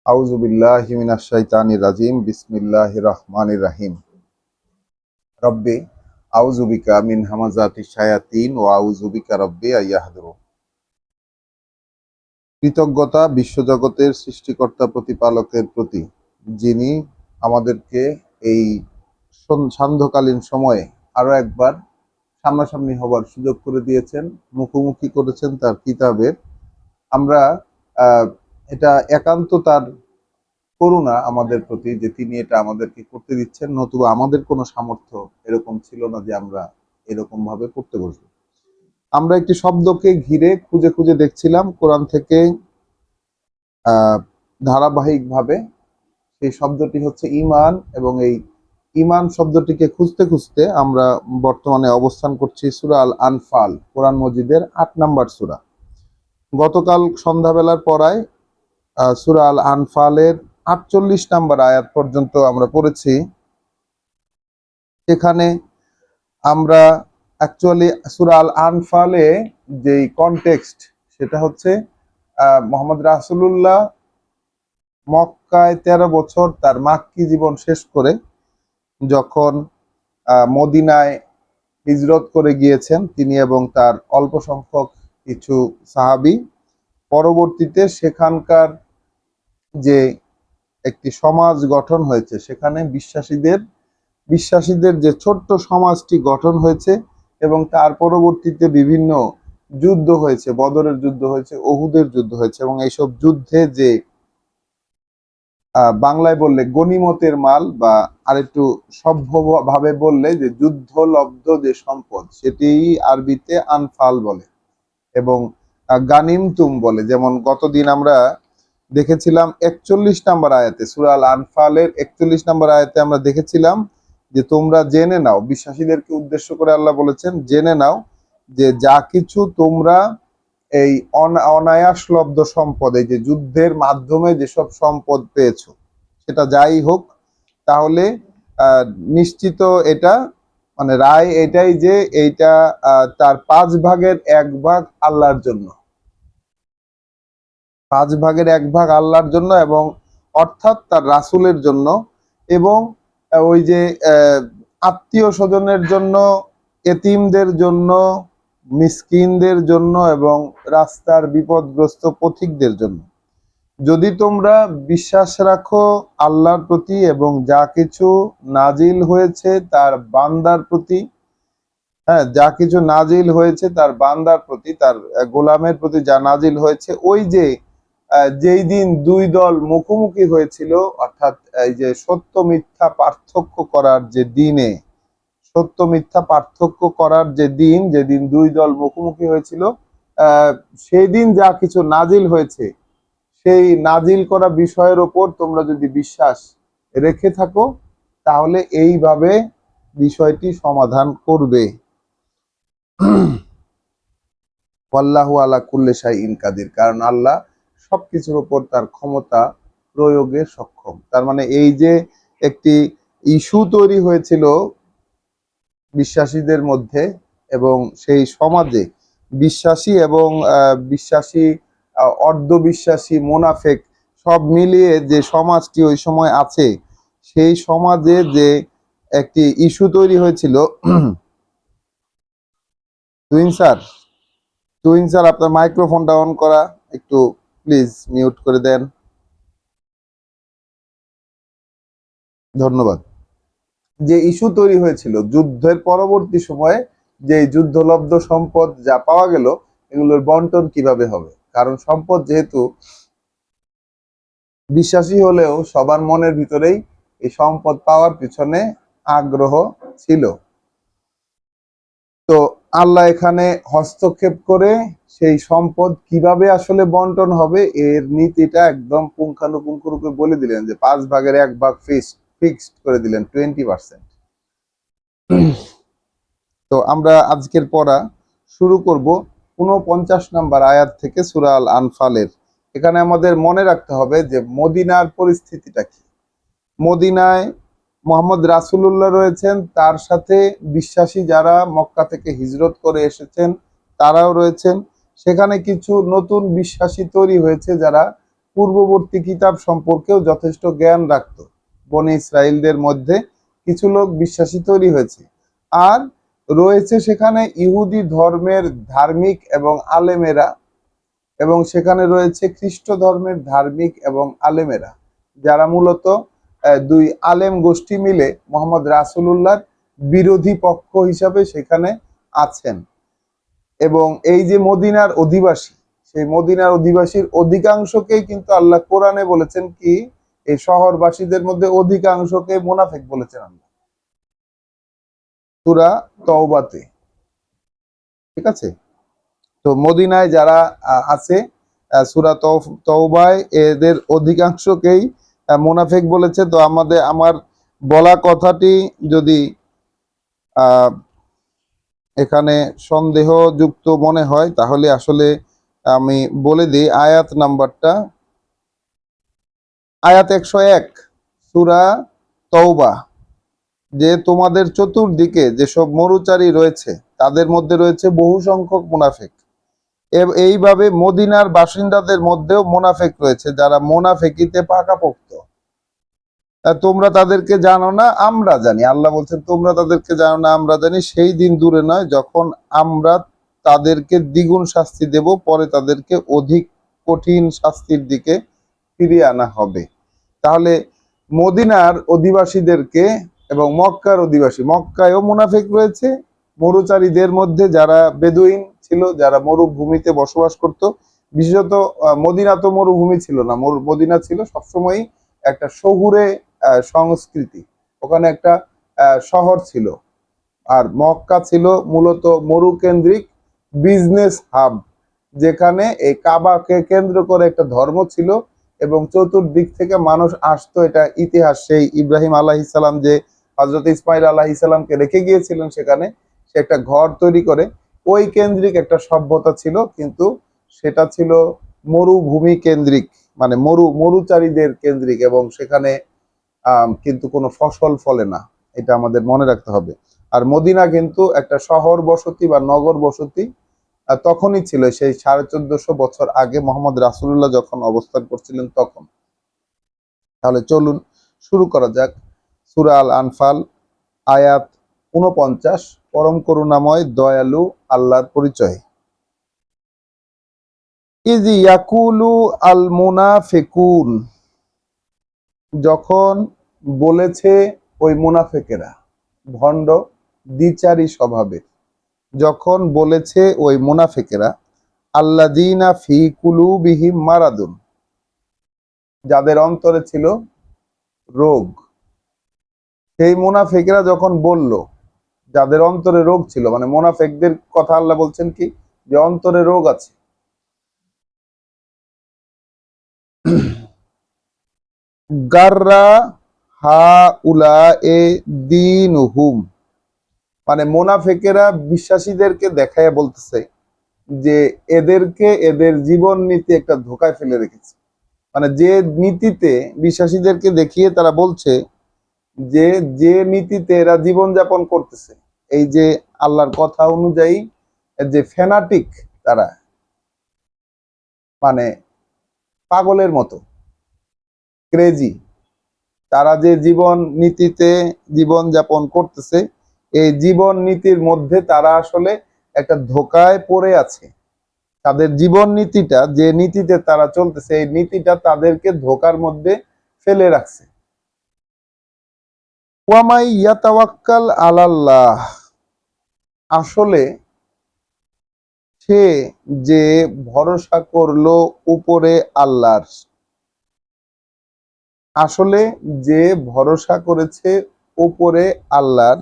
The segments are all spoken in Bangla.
আউযু বিল্লাহি মিনাশ শাইতানির রাজিম বিসমিল্লাহির রহমানির রহিম। রব্বি আউযু বিকা মিন হামাযাতিশ শায়াতিন ওয়া আউযু বিকা রব্বি আইয়াহদুরুন। কৃতজ্ঞতা বিশ্বজগতের সৃষ্টিকর্তা প্রতিপালকের প্রতি, যিনি আমাদেরকে এই সান্ধ্যকালীন সময়ে আরো একবার সামনাসামনি হবার সুযোগ করে দিয়েছেন, মুখোমুখি করেছেন তার কিতাবের। আমরা এটা একান্ত তার করুণা আমাদের প্রতি যে তিনি এটা আমাদেরকে করতে দিচ্ছেন, নতুবা আমাদের কোনো সামর্থ্য এরকম ছিল না যে আমরা এরকম ভাবে পড়তে বসবো। আমরা একটি শব্দকে ঘিরে খুঁজে খুঁজে দেখছিলাম কোরআন থেকে ধারাবাহিকভাবে। সেই শব্দটি হচ্ছে ঈমান, এবং এই ঈমান শব্দটিকে খুঁজতে খুঁজতে আমরা বর্তমানে অবস্থান করছি সূরা আল আনফাল, কোরআন মজিদের ৮ নম্বর সূরা। গতকাল সন্ধ্যাবেলার পড়ায় সূরা আল আনফালের ৪৮ নম্বর আয়াত পর্যন্ত আমরা পড়েছি। এখানে আমরা অ্যাকচুয়ালি সূরা আল আনফালে যেই কনটেক্সট, সেটা হচ্ছে মুহাম্মদ রাসূলুল্লাহ মক্কায় ১৩ বছর তার মাক্কি জীবন শেষ করে যখন মদিনায় হিজরত করে গিয়েছেন তিনি এবং তার অল্প সংখ্যক কিছু সাহাবী। পরবর্তীতে সেখানকার যে একটি সমাজ গঠন হয়েছে, সেখানে বিশ্বাসীদের যে ছোট্ট সমাজটি গঠন হয়েছে, এবং তার পরবর্তীতে বিভিন্ন যুদ্ধ হয়েছে, বদরের যুদ্ধ হয়েছে, উহুদের যুদ্ধ হয়েছে, এবং এইসব যুদ্ধে যে বাংলায় বললে গনিমতের মাল, বা আরেকটু সভ্যভাবে বললে যে যুদ্ধলব্ধ যে সম্পদ, সেটি আরবিতে আনফাল বলে এবং গানিমতুম বলে। যেমন গতদিন আমরা দেখেছিলাম ৪১ নম্বর আয়াতে, সূরা আল আনফালের ৪১ নম্বর আয়াতে আমরা দেখেছিলাম যে তোমরা জেনে নাও, বিশ্বাসীদেরকে উদ্দেশ্য করে আল্লাহ বলেছেন জেনে নাও যে যা কিছু তোমরা এই অনায়াসলব্ধ সম্পদ, এই যে যুদ্ধের মাধ্যমে যেসব সম্পদ পেয়েছো, সেটা যাই হোক, তাহলে নিশ্চিত এটা মানে রায় এটাই যে এইটা তার ৫ ভাগের ১ ভাগ আল্লাহর জন্য, ৫ ভাগের ১ ভাগ আল্লাহর জন্য, এবং অর্থাৎ তার রাসূলের জন্য, এবং ওই যে আত্মীয় স্বজনের জন্য, এতিমদের জন্য, মিসকিনদের জন্য, এবং রাস্তার বিপদগ্রস্ত পথিকদের জন্য। যদি তোমরা বিশ্বাস রাখো আল্লাহর প্রতি এবং যা কিছু নাজিল হয়েছে তার বান্দার প্রতি, হ্যাঁ, যা কিছু নাজিল হয়েছে তার বান্দার প্রতি, তার গোলামের প্রতি যা নাজিল হয়েছে, ওই যে যেই দিন দুই দল মুখোমুখি হয়েছিল, অর্থাৎ এই যে সত্য মিথ্যা পার্থক্য করার যে দিনে, সত্য মিথ্যা পার্থক্য করার যে দিন, যেদিন দুই দল মুখোমুখি হয়েছিল, সেই দিন যা কিছু নাজিল হয়েছে, সেই নাজিল করা বিষয়ের ওপর তোমরা যদি বিশ্বাস রেখে থাকো, তাহলে এইভাবে বিষয়টি সমাধান করবে। আল্লাহু আলা কুল্লি শাইইন কাদির, কারণ আল্লাহ সবকিছুর উপর তার ক্ষমতা প্রয়োগে সক্ষম। তার মানে এই যে একটি ইস্যু তৈরি হয়েছিল বিশ্বাসীদের মধ্যে, এবং সেই সমাজে বিশ্বাসী এবং বিশ্বাসী, অর্ধবিশ্বাসী, মুনাফেক সব মিলিয়ে যে সমাজটি ওই সময় আছে, সেই সমাজে যে একটি ইস্যু তৈরি হয়েছিল। তুহিন স্যার আপনার মাইক্রোফোনটা অন করা, একটু প্লিজ মিউট করে দেন, ধন্যবাদ। যে ইস্যু তৈরি হয়েছিল যুদ্ধের পরবর্তী সময়ে, যে যুদ্ধলব্ধ সম্পদ যা পাওয়া গেল, এগুলোর বন্টন কিভাবে হবে, কারণ সম্পদ যেহেতু বিশ্বাসী হলেও সবার মনের ভিতরেই এই সম্পদ পাওয়ার পিছনে আগ্রহ ছিল। তো আল্লাহ এখানে হস্তক্ষেপ করে সেই সম্পদ কিভাবে আসলে বন্টন হবে এর নীতিটা একদম পুঙ্খানুপুঙ্খ রূপে বলে দিলেন, যে ৫ ভাগের ১ ভাগ ফিক্সড করে দিলেন 20%। তো আমরা আজকের পড়া শুরু করব ৪৯ নম্বর আয়াত থেকে সূরা আল আনফালের। এখানে আমাদের মনে রাখতে হবে যে মদিনার পরিস্থিতিটা কি। মদিনায় মুহাম্মদ রাসূলুল্লাহ রয়েছেন, তার সাথে বিশ্বাসী যারা মক্কা থেকে হিজরত করে এসেছেন তারাও রয়েছেন। সেখানে কিছু নতুন বিশ্বাসী তৈরি হয়েছে যারা পূর্ববর্তী কিতাব সম্পর্কেও যথেষ্ট জ্ঞান রাখত। বনি ইসরায়েলদের মধ্যে কিছু লোক বিশ্বাসী তৈরি হয়েছে। আর রয়েছে সেখানে ইহুদি ধর্মের ধার্মিক এবং আলেমেরা, এবং সেখানে রয়েছে খ্রিস্ট ধর্মের ধার্মিক এবং আলেমেরা, যারা মূলত দুই আলেম গোষ্ঠী মিলে মোহাম্মদ রাসূলুল্লাহর বিরোধী পক্ষ হিসাবে সেখানে আছেন। এবং এই যে মদিনার অধিবাসী, সেই মদিনার অধিবাসীর অধিকাংশকেই কিন্তু আল্লাহ কোরআনে বলেছেন কি, এই শহরবাসীদের মধ্যে অধিকাংশকে মুনাফিক বলেছেন আল্লাহ সূরা তওবাতে। ঠিক আছে? তো মদিনায় যারা আছে, সূরা তওবায় এদের অধিকাংশকেই মুনাফিক বলেছে। তো আমার বলা কথাটি যদি এখানে সন্দেহযুক্ত মনে হয়, তাহলে আসলে আমি বলে দিই আয়াত নাম্বারটা। আয়াত 101 সূরা তওবা, যে তোমাদের চতুর্দিকে যেসব মরুচারী রয়েছে তাদের মধ্যে রয়েছে বহু সংখ্যক মুনাফিক। এইভাবে মদিনার বাসিন্দাদের মধ্যেও মুনাফিক রয়েছে, যারা মুনাফিকিতে পাকাপোক্ত। তোমরা তাদেরকে জানো না, আমরা জানি। আল্লাহ বলছেন তোমরা তাদেরকে জানো না, আমরা জানি। সেই দিন দূরে নয় যখন আমরা তাদেরকে দ্বিগুণ শাস্তি দেব, পরে তাদেরকে অধিক কঠিন শাস্তির দিকে ফিরিয়ে আনা হবে। তাহলে মদিনার অধিবাসীদেরকে এবং মক্কার অধিবাসী, মক্কায়ও মুনাফিক রয়েছে, মরুচারীদের মধ্যে যারা বেদুইন ছিল, যারা মরুভূমিতে বসবাস করত। বিশেষত মদিনা তো মরুভূমি ছিল না, মদিনা ছিল সবসময় একটা শহুরে সংস্কৃতি। ওখানে একটা শহর ছিল। আর মক্কা ছিল মূলত মরুকেন্দ্রিক বিজনেস হাব, যেখানে এই কাবাকে কেন্দ্র করে একটা ধর্ম ছিল এবং চতুর্দিক থেকে মানুষ আসতো। এটা ইতিহাস। সেই ইব্রাহিম আলাইহিস সালাম যে হযরত ইসমাইল আলাইহিস সালামকে রেখে গিয়েছিলেন সেখানে, সে একটা ঘর তৈরি করে, ওই কেন্দ্রিক একটা সভ্যতা ছিল, কিন্তু সেটা ছিল মরুভূমি কেন্দ্রিক, মানে মরুচারীদের কেন্দ্রিক, এবং সেখানে কিন্তু কোনো ফসল ফলে না। এটা আমাদের মনে রাখতে হবে। আর মদিনা কিন্তু একটা শহর বসতি বা নগর বসতি তখনই ছিল, সেই 1450 বছর আগে মোহাম্মদ রাসূলুল্লাহ যখন অবস্থান করছিলেন তখন। তাহলে চলুন শুরু করা যাক। সূরা আল আনফাল আয়াত 49, পরম করুণাময় দয়ালু আল্লাহর পরিচয়। ইয ইয়াকুলু আল মুনাফিকুন, যখন বলেছে ওই মুনাফিকেরা, ভণ্ড দ্বিচারী স্বভাবের, যখন বলেছে ওই মুনাফিকেরা, আল্লাযীনা ফি কুলুবিহিম মারাদুন, যাদের অন্তরে ছিল রোগ। সেই মুনাফিকরা যখন বলল, যাদের অন্তরে রোগ ছিল, মানে মুনাফিকদের কথা আল্লাহ বলছেন কি, যে অন্তরে রোগ আছে। গাররা হাউলায়ে দীনুহুম, মানে মুনাফিকেরা বিশ্বাসীদেরকে দেখায় বলতেছে যে এদেরকে এদের জীবন নীতি একটা ধোকায় ফেলে রেখেছে। মানে যে নীতিতে বিশ্বাসীদেরকে দেখিয়ে তারা বলছে যে যে নীতিতে এরা জীবন যাপন করতেছে, এই যে আল্লাহর কথা অনুযায়ী যে ফ্যানাটিক তারা, মানে পাগলের মতো ক্রেজি, তারা যে জীবন নীতিতে জীবন যাপন করতেছে, এই জীবন নীতির মধ্যে তারা আসলে একটা ধোকায় পড়ে আছে। তাদের জীবন নীতিটা, যে নীতিতে তারা চলতেছে, এই নীতিটা তাদেরকে ধোকার মধ্যে ফেলে রাখছে। ওয়ামাই ইয়াতাওয়াক্কাল আলাল্লাহ, আসলে সে যে ভরসা করলো উপরে আল্লাহর, আসলে যে ভরসা করেছে উপরে আল্লাহর,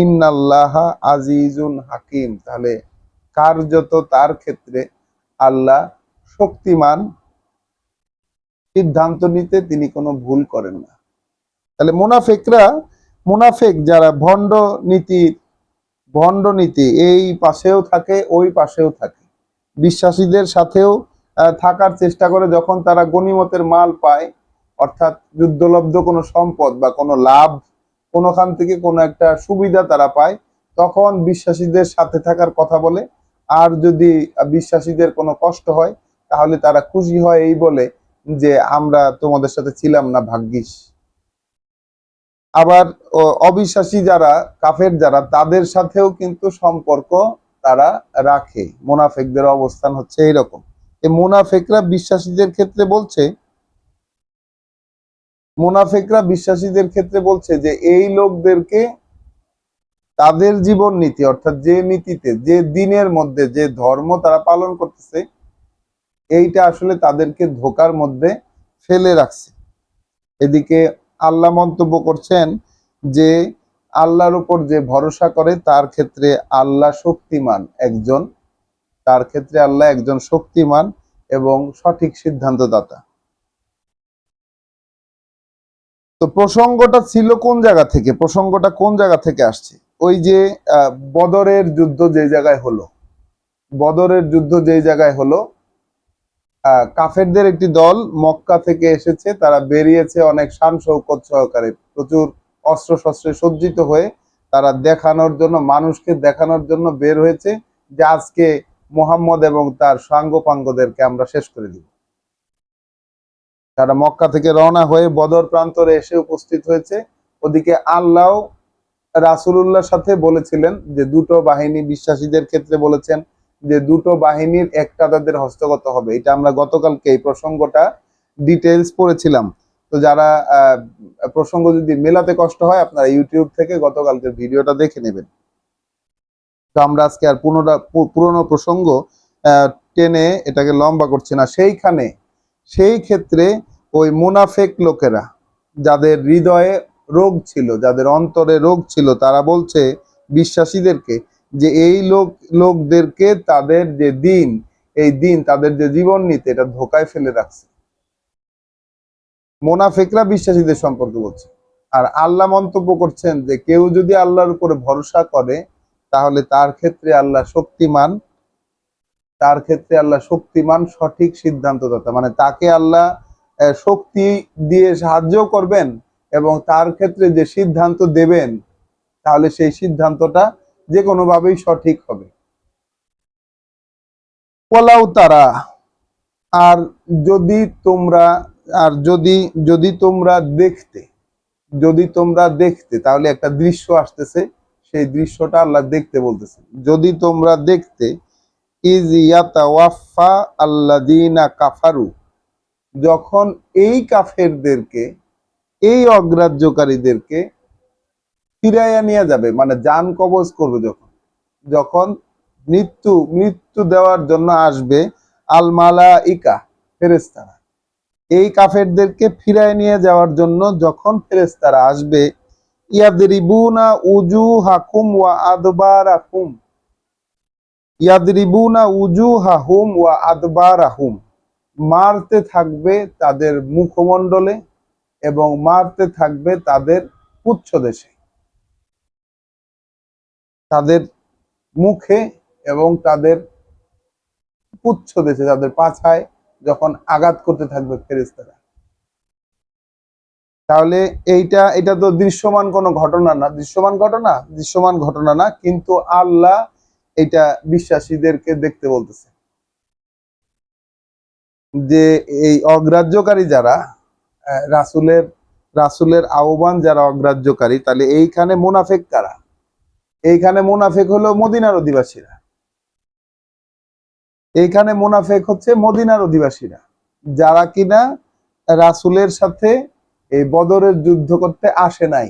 ইন্নাল্লাহা আজিজুন হাকিম, তাহলে কার্যত তার ক্ষেত্রে আল্লাহ শক্তিমান, সিদ্ধান্ত নিতে তিনি কোনো ভুল করেন না। তাহলে মুনাফেক যারা ভণ্ড নীতি এই পাশেও থাকে ওই পাশেও থাকে, বিশ্বাসীদের সাথেও থাকার চেষ্টা করে। যখন তারা গনিমতের মাল পায়, অর্থাৎ যুদ্ধলব্ধ কোনো সম্পদ বা কোনো লাভ, কোনোখান থেকে কোনো একটা সুবিধা তারা পায়, তখন বিশ্বাসীদের সাথে থাকার কথা বলে। আর যদি বিশ্বাসীদের কোনো কষ্ট হয়, তাহলে তারা খুশি হয় এই বলে যে আমরা তোমাদের সাথে ছিলাম না, ভাগ্যিস। আবার অবিশ্বাসী যারা, কাফের যারা, তাদের সাথেও কিন্তু সম্পর্ক তারা রাখে। মুনাফিকদের অবস্থান হচ্ছে এইরকম। এই মুনাফিকরা বিশ্বাসীদের ক্ষেত্রে বলছে, মুনাফিকরা বিশ্বাসীদের ক্ষেত্রে বলছে যে এই লোকদেরকে তাদের জীবন নীতি, অর্থাৎ যে নীতিতে, যে দিনের মধ্যে যে ধর্ম তারা পালন করতেছে, এইটা আসলে তাদেরকে ধোকার মধ্যে ফেলে রাখছে। এদিকে আল্লাহ মন্তব্য করছেন যে আল্লাহর উপর যে ভরসা করে তার ক্ষেত্রে আল্লাহ শক্তিমান একজন, তার ক্ষেত্রে আল্লাহ একজন শক্তিমান এবং সঠিক সিদ্ধান্তদাতা। তো প্রসঙ্গটা ছিল কোন জায়গা থেকে, প্রসঙ্গটা কোন জায়গা থেকে আসছে? ওই যে বদরের যুদ্ধ যে জায়গায় হলো, বদরের যুদ্ধ যে জায়গায় হলো, কাফেরদের একটি দল মক্কা থেকে এসেছে, তারা বেরিয়েছে অনেক শান শৌকত সহকারে, প্রচুর অস্ত্র শস্ত্রে সজ্জিত হয়ে তারা দেখানোর জন্য, মানুষকে দেখানোর জন্য বের হয়েছে যে আজকে মুহাম্মদ এবং তার সাঙ্গপাঙ্গদেরকে আমরা শেষ করে দিব। তারা মক্কা থেকে রওনা হয়ে বদর প্রান্তরে এসে উপস্থিত হয়েছে। ওদিকে আল্লাহ রাসূলুল্লাহর সাথে বলেছিলেন যে দুটো বাহিনী, বিশ্বাসীদের ক্ষেত্রে বলেছেন যে দুটো বাহিনীর একটা তাদের হস্তগত হবে। এটা আমরা গতকালকে এই প্রসঙ্গটা ডিটেইলস পড়েছিলাম। তো যারা প্রসঙ্গ যদি মেলাতে কষ্ট হয়, আপনারা ইউটিউব থেকে গতকালকের ভিডিওটা দেখে নেবেন। তো আমরা আজকে আর পুরনো প্রসঙ্গ টেনে এটাকে লম্বা করছি না। সেইখানে, সেই ক্ষেত্রে ওই মুনাফেক লোকেরা, যাদের হৃদয়ে রোগ ছিল, যাদের অন্তরে রোগ ছিল, তারা বলছে বিশ্বাসীদেরকে যে এই লোকদেরকে তাদের যে দিন, এই দিন তাদের যে জীবন নীতি, এটা ধোকায় ফেলে রাখছে। মুনাফিকরা বিশ্বাসীদের সম্পর্কে বলছে। আর আল্লাহ মন্তব্য করছেন যে কেউ যদি আল্লাহর উপরে ভরসা করে তাহলে তার ক্ষেত্রে আল্লাহ শক্তিমান, তার ক্ষেত্রে আল্লাহ শক্তিমান সঠিক সিদ্ধান্তদাতা। মানে তাকে আল্লাহ শক্তি দিয়ে সাহায্য করবেন এবং তার ক্ষেত্রে যে সিদ্ধান্ত দেবেন, তাহলে সেই সিদ্ধান্তটা যে কোনোভাবেই সঠিক হবে। ওয়ালাউ তারা, আর যদি তোমরা, আর যদি যদি তোমরা দেখতে, যদি তোমরা দেখতে, তাহলে একটা দৃশ্য আসতেছে, সেই দৃশ্যটা আল্লাহ দেখতে বলতেছে। যদি তোমরা দেখতে, ইজ ইয়াতাওয়াফা আল্লাযীনা কাফারু, যখন এই কাফেরদেরকে, এই অগ্রাহ্যকারীদেরকে ফিরাইয়া নিয়ে যাবে, মানে জান কবজ করবে, যখন যখন মৃত্যু দেওয়ার জন্য আসবে আল মালাইকা, ফেরেশতারা, এই কাফেরদেরকে ফিরায় নিয়ে যাওয়ার জন্য যখন ফেরেশতারা আসবে, ইয়াদরিবুনা উজুহাকুম ওয়া আদবারাকুম, ইয়াদরিবুনা উজুহাহুম ওয়া আদবারাহুম, মারতে থাকবে তাদের মুখমণ্ডলে এবং মারতে থাকবে তাদের পুচ্ছদেশে, তাদের মুখে এবং তাদের পুচ্ছদেশে, তাদের পাছায় যখন আঘাত করতে থাকবে ফেরেশতারা। তাহলে এটা তো দৃশ্যমান কোনো ঘটনা না, দৃশ্যমান ঘটনা না, কিন্তু আল্লাহ এটা বিশ্বাসীদেরকে দেখতে বলতেছে যে এই অগ্রাহ্যকারী যারা, রাসূলের রাসূলের আহ্বান যারা অগ্রাহ্যকারী, তাহলে এইখানে মুনাফিক কারা? এইখানে মুনাফিক হলো মদিনার অধিবাসীরা। এইখানে মুনাফিক হচ্ছে মদিনার অধিবাসীরা, যারা কিনা রাসূলের সাথে এই বদরের যুদ্ধ করতে আসে নাই।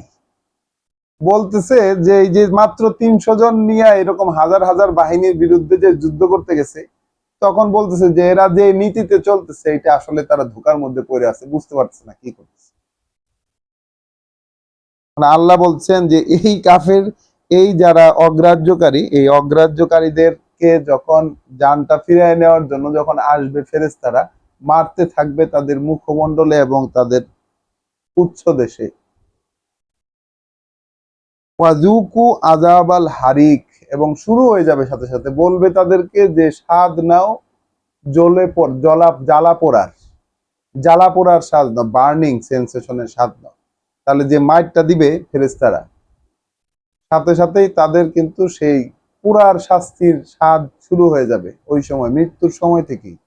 বলতেছে যে এই যে মাত্র ৩০০ জন নিয়ে এরকম হাজার হাজার বাহিনীর বিরুদ্ধে যে যুদ্ধ করতে গেছে, তখন বলতেছে যে এরা যে নীতিতে চলতেছে, এটা আসলে তারা ধোঁকার মধ্যে পড়ে আছে, বুঝতে পারছে না কি করতেছে। মানে আল্লাহ বলছেন যে এই কাফের, এই যারা অগ্রাহ্যকারী, এই অগ্রাহ্যকারীদেরকে যখন জানটা ফিরিয়ে নেওয়ার জন্য যখন আসবে ফেরেশতারা, মারতে থাকবে তাদের মুখমণ্ডলে এবং তাদের উচ্চ দেশে। ওয়াজুকু আযাবাল হারিক, এবং শুরু হয়ে যাবে সাথে সাথে, বলবে তাদেরকে যে স্বাদ নাও জ্বালা পোড়ার স্বাদ নাও, বার্নিং সেন্সেশনের স্বাদ নাও। তাহলে যে মাইটটা দিবে ফেরেশতারা, সাথে সাথেই তাদের কিন্তু সেই পুরার শাস্তির স্বাদ শুরু হয়ে যাবে ওই সময়, মৃত্যুর সময় থেকেই।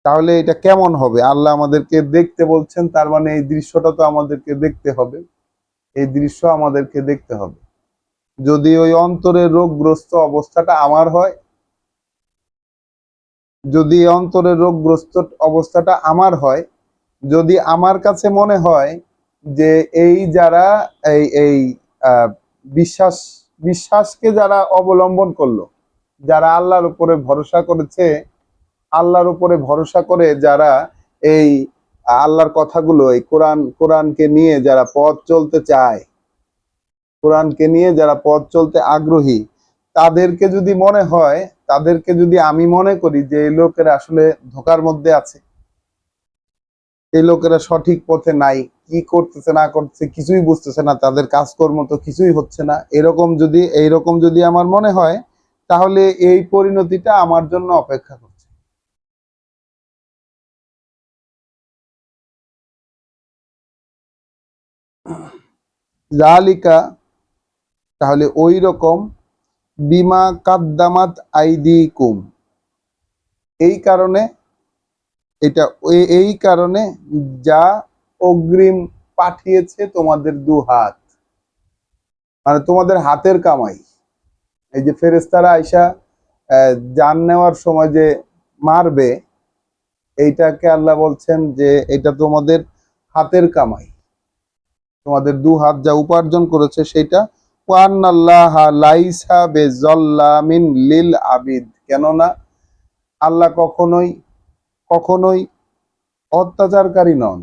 তাহলে এটা কেমন হবে? আল্লাহ আমাদেরকে দেখতে বলছেন, তার মানে এই দৃশ্যটা তো আমাদেরকে দেখতে হবে, এই দৃশ্য আমাদেরকে দেখতে হবে। যদি ওই অন্তরের রোগগ্রস্ত অবস্থাটা আমার হয়, যদি অন্তরের রোগগ্রস্ত অবস্থাটা আমার হয়, যদি আমার কাছে মনে হয় যে এই যারা এই এই আহ, বিশ্বাস বিশ্বাসকে যারা অবলম্বন করলো, যারা আল্লাহর উপরে ভরসা করেছে, আল্লাহর উপরে ভরসা করে যারা এই আল্লাহর কথাগুলো, এই কোরআনকে নিয়ে যারা পথ চলতে চায়, কোরআনকে নিয়ে যারা পথ চলতে আগ্রহী, তাদেরকে যদি মনে হয়, তাদেরকে যদি আমি মনে করি যে এই লোকেরা আসলে ধোঁকার মধ্যে আছে, এই লোকেরা সঠিক পথে নাই, কি করতেছে না করতেছে কিছুই বুঝতেছে না, তাদের কাজকর্ম তো কিছুই হচ্ছে না, এইরকম যদি আমার মনে হয়, তাহলে এই পরিণতিটা আমার জন্য অপেক্ষা করছে। জালিকা, তাহলে ওই রকম, বিমা কাদ্দামাত আইদিকুম, এই কারণে, এটা এই কারণে যা অগ্রিম পাঠিয়েছে তোমাদের দু হাত, মানে তোমাদের হাতের কামাই। এই যে ফেরেশতারা আইসা জান নেওয়ার সময় যে মারবে, এইটাকে আল্লাহ বলছেন যে এটা তোমাদের হাতের কামাই, তোমাদের দু হাত যা উপার্জন করেছে সেটা। ওয়ান্নাল্লাহা লাইসা বেযাল্লামিন লিল আবিদ, কেননা আল্লাহ কখনোই কখনোই অত্যাচারকারী নন,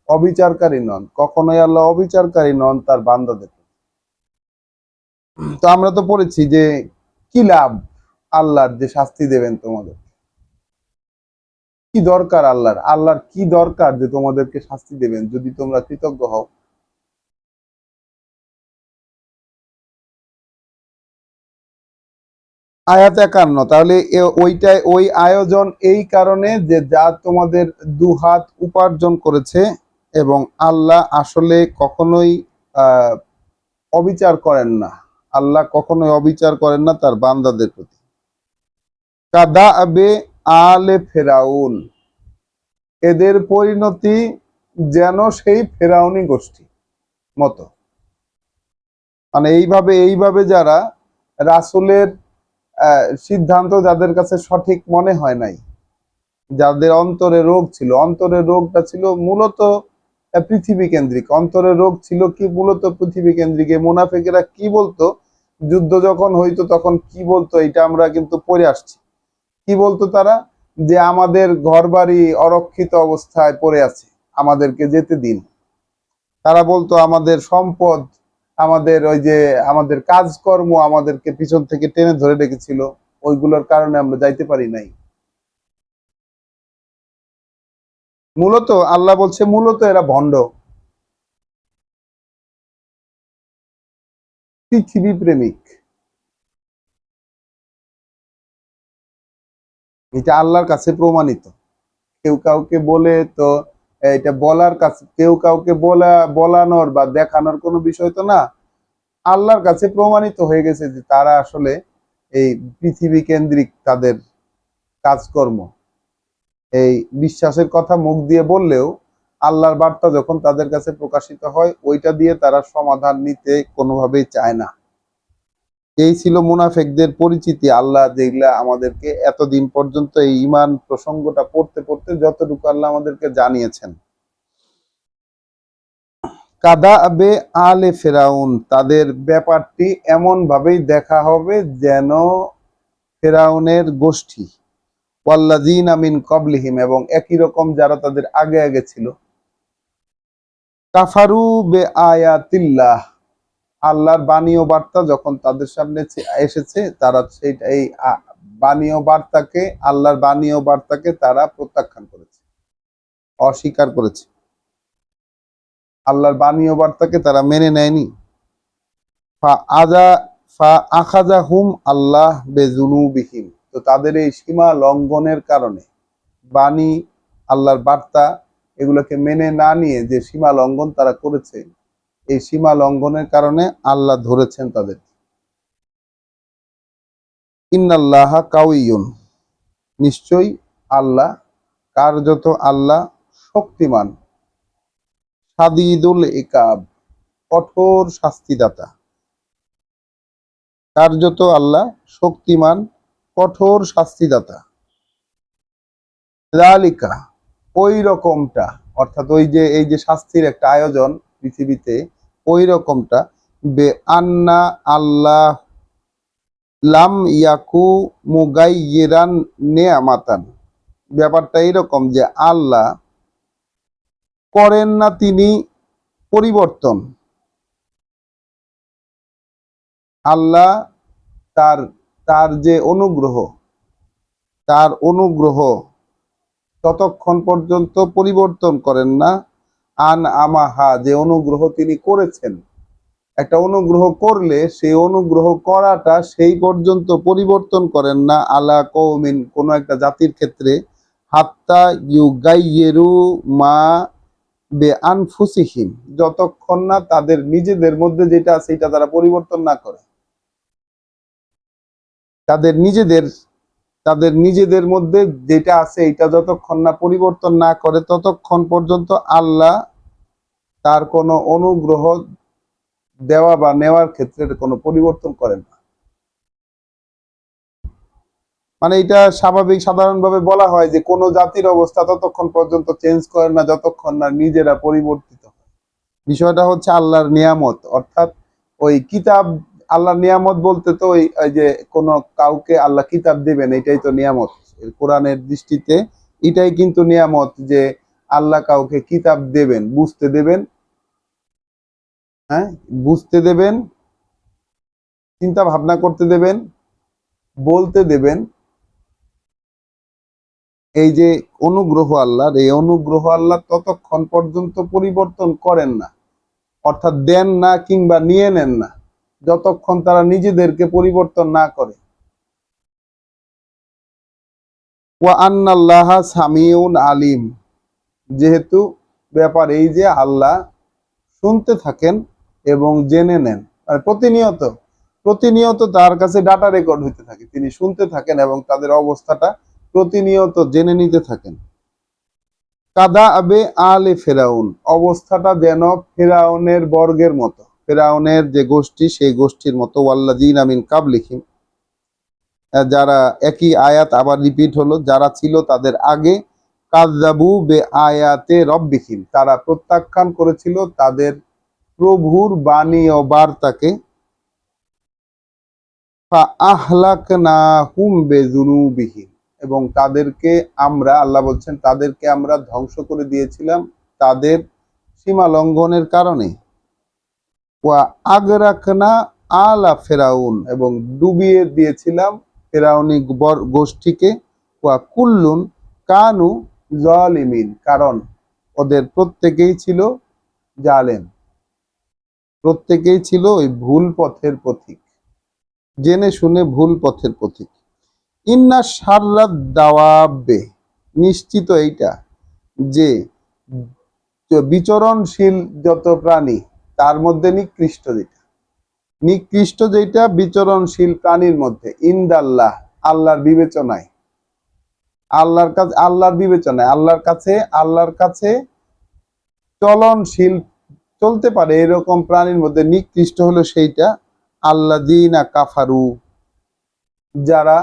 অবিচারকারী নন, কখনোই আল্লাহ অবিচারকারী নন তার বান্দাদের। তো আমরা তো পড়েছি যে কি লাভ আল্লাহর যে শাস্তি দেবেন তোমাদের, কি দরকার আল্লাহর কি দরকার যে তোমাদেরকে শাস্তি দেবেন যদি তোমরা কৃতজ্ঞ হও। আয়াত 51, তাহলে ওইটাই ওই আয়োজন এই কারণে যে যা তোমাদের দু হাত উপার্জন করেছে, এবং আল্লাহ আসলে কখনোই আহ অবিচার করেন না, আল্লাহ কখনোই অবিচার করেন না তার বান্দাদের প্রতি। কাদা আবে আলে ফেরাউন, এদের পরিণতি যেন সেই ফেরাউনি গোষ্ঠী মতো, মানে এইভাবে যারা রাসূলের সিদ্ধান্ত যাদের কাছে সঠিক মনে হয় নাই, যাদের অন্তরে রোগ ছিল, অন্তরের রোগটা ছিল মূলত পৃথিবী কেন্দ্রিক, অন্তরের রোগ ছিল কি মূলত পৃথিবী কেন্দ্রিক। এই মুনাফিকেরা কি বলতো, যুদ্ধ যখন হইতো তখন কি বলতো, এটা আমরা কিন্তু পড়ে আসছি। কি বলতো তারা? যে আমাদের ঘরবাড়ি অরক্ষিত অবস্থায় পড়ে আছে, আমাদেরকে যেতে দিন। তারা বলতো আমাদের সম্পদ, আমাদের ওই যে আমাদের কাজকর্ম আমাদেরকে পিছন থেকে টেনে ধরে রেখেছিল, ওইগুলোর কারণে আমরা যাইতে পারি নাই। মূলত আল্লাহ বলছে মূলত এরা ভণ্ড, পৃথিবী প্রেমিক। এটা আল্লাহর কাছে প্রমাণিত। কেউ কাউকে বলে তো এটা বলার কাছে, কেউ কাউকে বলানোর বা দেখানোর কোনো বিষয় তো না। আল্লাহর কাছে প্রমাণিত হয়ে গেছে যে তারা আসলে এই পৃথিবী কেন্দ্রিক তাদের কাজকর্ম। এই বিশ্বাসের কথা মুখ দিয়ে বললেও আল্লাহর বার্তা যখন তাদের কাছে প্রকাশিত হয়, ওইটা দিয়ে তারা সমাধান নিতে কোনোভাবেই চায় না। এই ছিল মুনাফেকদের পরিচিতি। আল্লাহ যেগুলা আমাদেরকে এতদিন পর্যন্ত এই ঈমান প্রসঙ্গটা পড়তে পড়তে যতটুকু আল্লাহ আমাদেরকে জানিয়েছেন। কাদা আবে আলে ফেরাউন, তাদের ব্যাপারটি এমন ভাবেই দেখা হবে যেন ফেরাউনের গোষ্ঠী, ওয়াল্লাযীনা মিন ক্বাবলিহিম, এবং একই রকম যারা তাদের আগে আগে ছিল। কাফারু বে আয়াতিল্লাহ, আল্লাহর বাণী ও বার্তা যখন তাদের সামনে এসেছে, তারা সেইটা এই বাণী ও বার্তাকে, আল্লাহর বাণী ও বার্তাকে তারা প্রত্যাখ্যান করেছে, অস্বীকার করেছে। আল্লাহর বাণী ও বার্তাকে তারা মেনে নেয়নি। ফা আজা ফা আখাযাহুম আল্লাহ বেযুনুবিহিম, তো তাদের এই সীমা লঙ্ঘনের কারণে, বাণী, আল্লাহর বার্তা এগুলোকে মেনে না নিয়ে যে সীমা লঙ্ঘন তারা করেছে, এই সীমা লঙ্ঘনের কারণে আল্লাহ ধরেছেন তাদের। ইন্নাল্লাহা কাউইয়ুন, নিশ্চয়ই আল্লাহ কার্যত আল্লাহ শক্তিমান, শাদীদুল ইকাব, কঠোর শাস্তিদাতা। কার্যত আল্লাহ শক্তিমান, কঠোর শাস্তিদাতা। যালিকা, ওই রকমটা, অর্থাৎ ওই যে এই যে শাস্তির একটা আয়োজন পৃথিবীতে, ওই রকমটা, বে আন্না আল্লাহ লাম ইয়াকু মুগাইয়িরান নিয়ামাতান, ব্যাপারটা এরকম যে আল্লাহ করেন না তিনি পরিবর্তন। আল্লাহ তার তার যে অনুগ্রহ, তার অনুগ্রহ ততক্ষণ পর্যন্ত পরিবর্তন করেন না। আন আমাহা, যে অনুগ্রহ তিনি করেছেন, একটা অনুগ্রহ করলে সেই অনুগ্রহ করাটা সেই পর্যন্ত পরিবর্তন করেন না আলা কওমিন, কোন একটা জাতির ক্ষেত্রে, হাত্তা ইউগাইয়িরু মা বে আনফুসিহিম, যতক্ষণ না তাদের নিজেদের মধ্যে যেটা আছে এটা তারা পরিবর্তন না করে। তাদের নিজেদের তাদের নিজেদের মধ্যে যেটা আছে এটা যতক্ষণ না পরিবর্তন না করে ততক্ষণ পর্যন্ত আল্লাহ তার কোনো অনুগ্রহ দেওয়া বা নেওয়ার ক্ষেত্রে কোনো পরিবর্তন করেন না। মানে এটা স্বাভাবিক সাধারণভাবে বলা হয় যে কোনো জাতির অবস্থা ততক্ষণ পর্যন্ত চেঞ্জ করে না যতক্ষণ না নিজেরা পরিবর্তিত হয়। বিষয়টা হচ্ছে আল্লাহর নিয়ামত, অর্থাৎ ওই কিতাব, আল্লাহর নিয়ামত বলতে তো ওই যে কোনো কাউকে আল্লাহ কিতাব দেবেন, এটাই তো নিয়ামত কোরআনের দৃষ্টিতে। এটাই কিন্তু নিয়ামত যে আল্লাহ কাউকে কিতাব দেবেন, বুঝতে দেবেন, হ্যাঁ, বুঝতে দেবেন, চিন্তা ভাবনা করতে দেবেন, বলতে দেবেন। এই যে অনুগ্রহ আল্লাহর, এই অনুগ্রহ আল্লাহ ততক্ষণ পর্যন্ত পরিবর্তন করেন না, অর্থাৎ দেন না কিংবা নিয়ে নেন না যতক্ষণ তারা নিজেদেরকে পরিবর্তন না করে। ওয়া আন্নাল্লাহা সামিউন আলিম, যেহেতু ব্যাপার এই যে আল্লাহ শুনতে থাকেন এবং জেনে নেন, আর প্রতিনিয়ত প্রতিনিয়ত তার কাছে ডাটা রেকর্ড হইতে থাকে, তিনি শুনতে থাকেন এবং তাদের অবস্থাটা প্রতিনিয়ত জেনে নিতে থাকেন। কাদা আবে আলে ফেরাউন, অবস্থাটা যেন ফেরাউনের বর্গের মতো, ফেরাউনের যে গোষ্ঠী সেই গোষ্ঠীর মতো। ওয়াল্লাযীনা মিন কাবলিহিম, যারা, একই আয়াত আবার রিপিট হলো, যারা ছিল তাদের আগে, কাযযাবু বে আয়াতে রব্বিহিম, তারা প্রত্যাখ্যান করেছিল তাদের প্রভুর বাণী ও বার্তাকে। ফা আহলাকনাহুম বিযুনুবিহিম, এবং তাদেরকে আমরা, আল্লাহ বলছেন তাদেরকে আমরা ধ্বংস করে দিয়েছিলাম তাদের সীমা লঙ্ঘনের কারণে। ওয়া আগরাকনা আলা ফেরাউন, এবং ডুবিয়ে দিয়েছিলাম ফেরাউনি গোষ্ঠীকে। ওয়া কুল্লুন কানু জালিমিন, কারণ ওদের প্রত্যেকেই ছিল জালেম, প্রত্যেকেই ছিল ওই ভুল পথের পথিক, জেনে শুনে ভুল পথের পথিক। ইন্না শাররাদ দাওয়াবে, নিশ্চিত এইটা যে বিচরণশীল যত প্রাণী তার মধ্যে নিকৃষ্ট যেটা বিচরণশীল প্রাণীর মধ্যে, ইনদাল্লাহ, আল্লাহর বিবেচনায়, আল্লাহর কাছে, আল্লাহর বিবেচনায়, আল্লাহর কাছে চলনশীল, চলতে পারে এরকম প্রাণীর মধ্যে নিকৃষ্ট হলো সেইটা আল্লাযীনা কাফারু, যারা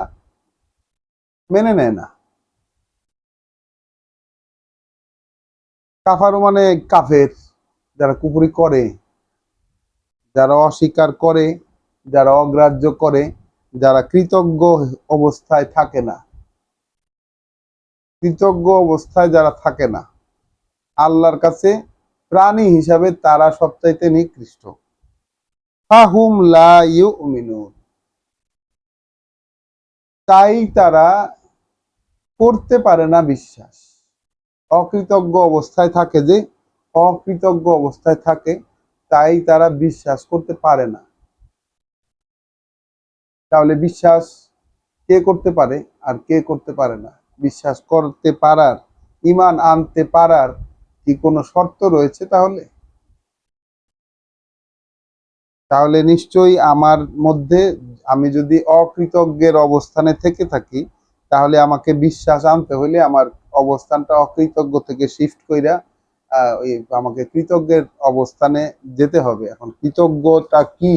মেনে নেয় না। কাফারু মানে কাফের, যারা কুফরি করে, যারা অস্বীকার করে, যারা অগ্রাহ্য করে, যারা কৃতজ্ঞ অবস্থায় থাকে না, কৃতজ্ঞ অবস্থায় যারা থাকে না, আল্লাহর কাছে প্রাণী হিসাবে তারা সবচাইতে নিকৃষ্ট। ফাহুম লা ইউমিনুন, তাই তারা করতে পারে না বিশ্বাস। অকৃতজ্ঞ অবস্থায় থাকে, যে অকৃতজ্ঞ অবস্থায় থাকে, তাই তারা বিশ্বাস করতে পারে না। তাহলে বিশ্বাস কে করতে পারে আর কে করতে পারে না? বিশ্বাস করতে পারার, ঈমান আনতে পারার কি কোনো শর্ত রয়েছে? তাহলে নিশ্চয়ই আমার মধ্যে, আমি যদি অকৃতজ্ঞের অবস্থানে থেকে থাকি, তাহলে আমাকে বিশ্বাস আনতে হলে আমার অবস্থানটা অকৃতজ্ঞ থেকে শিফট কইরা ওই আমাকে কৃতজ্ঞের অবস্থানে যেতে হবে। এখন কৃতজ্ঞতা কি,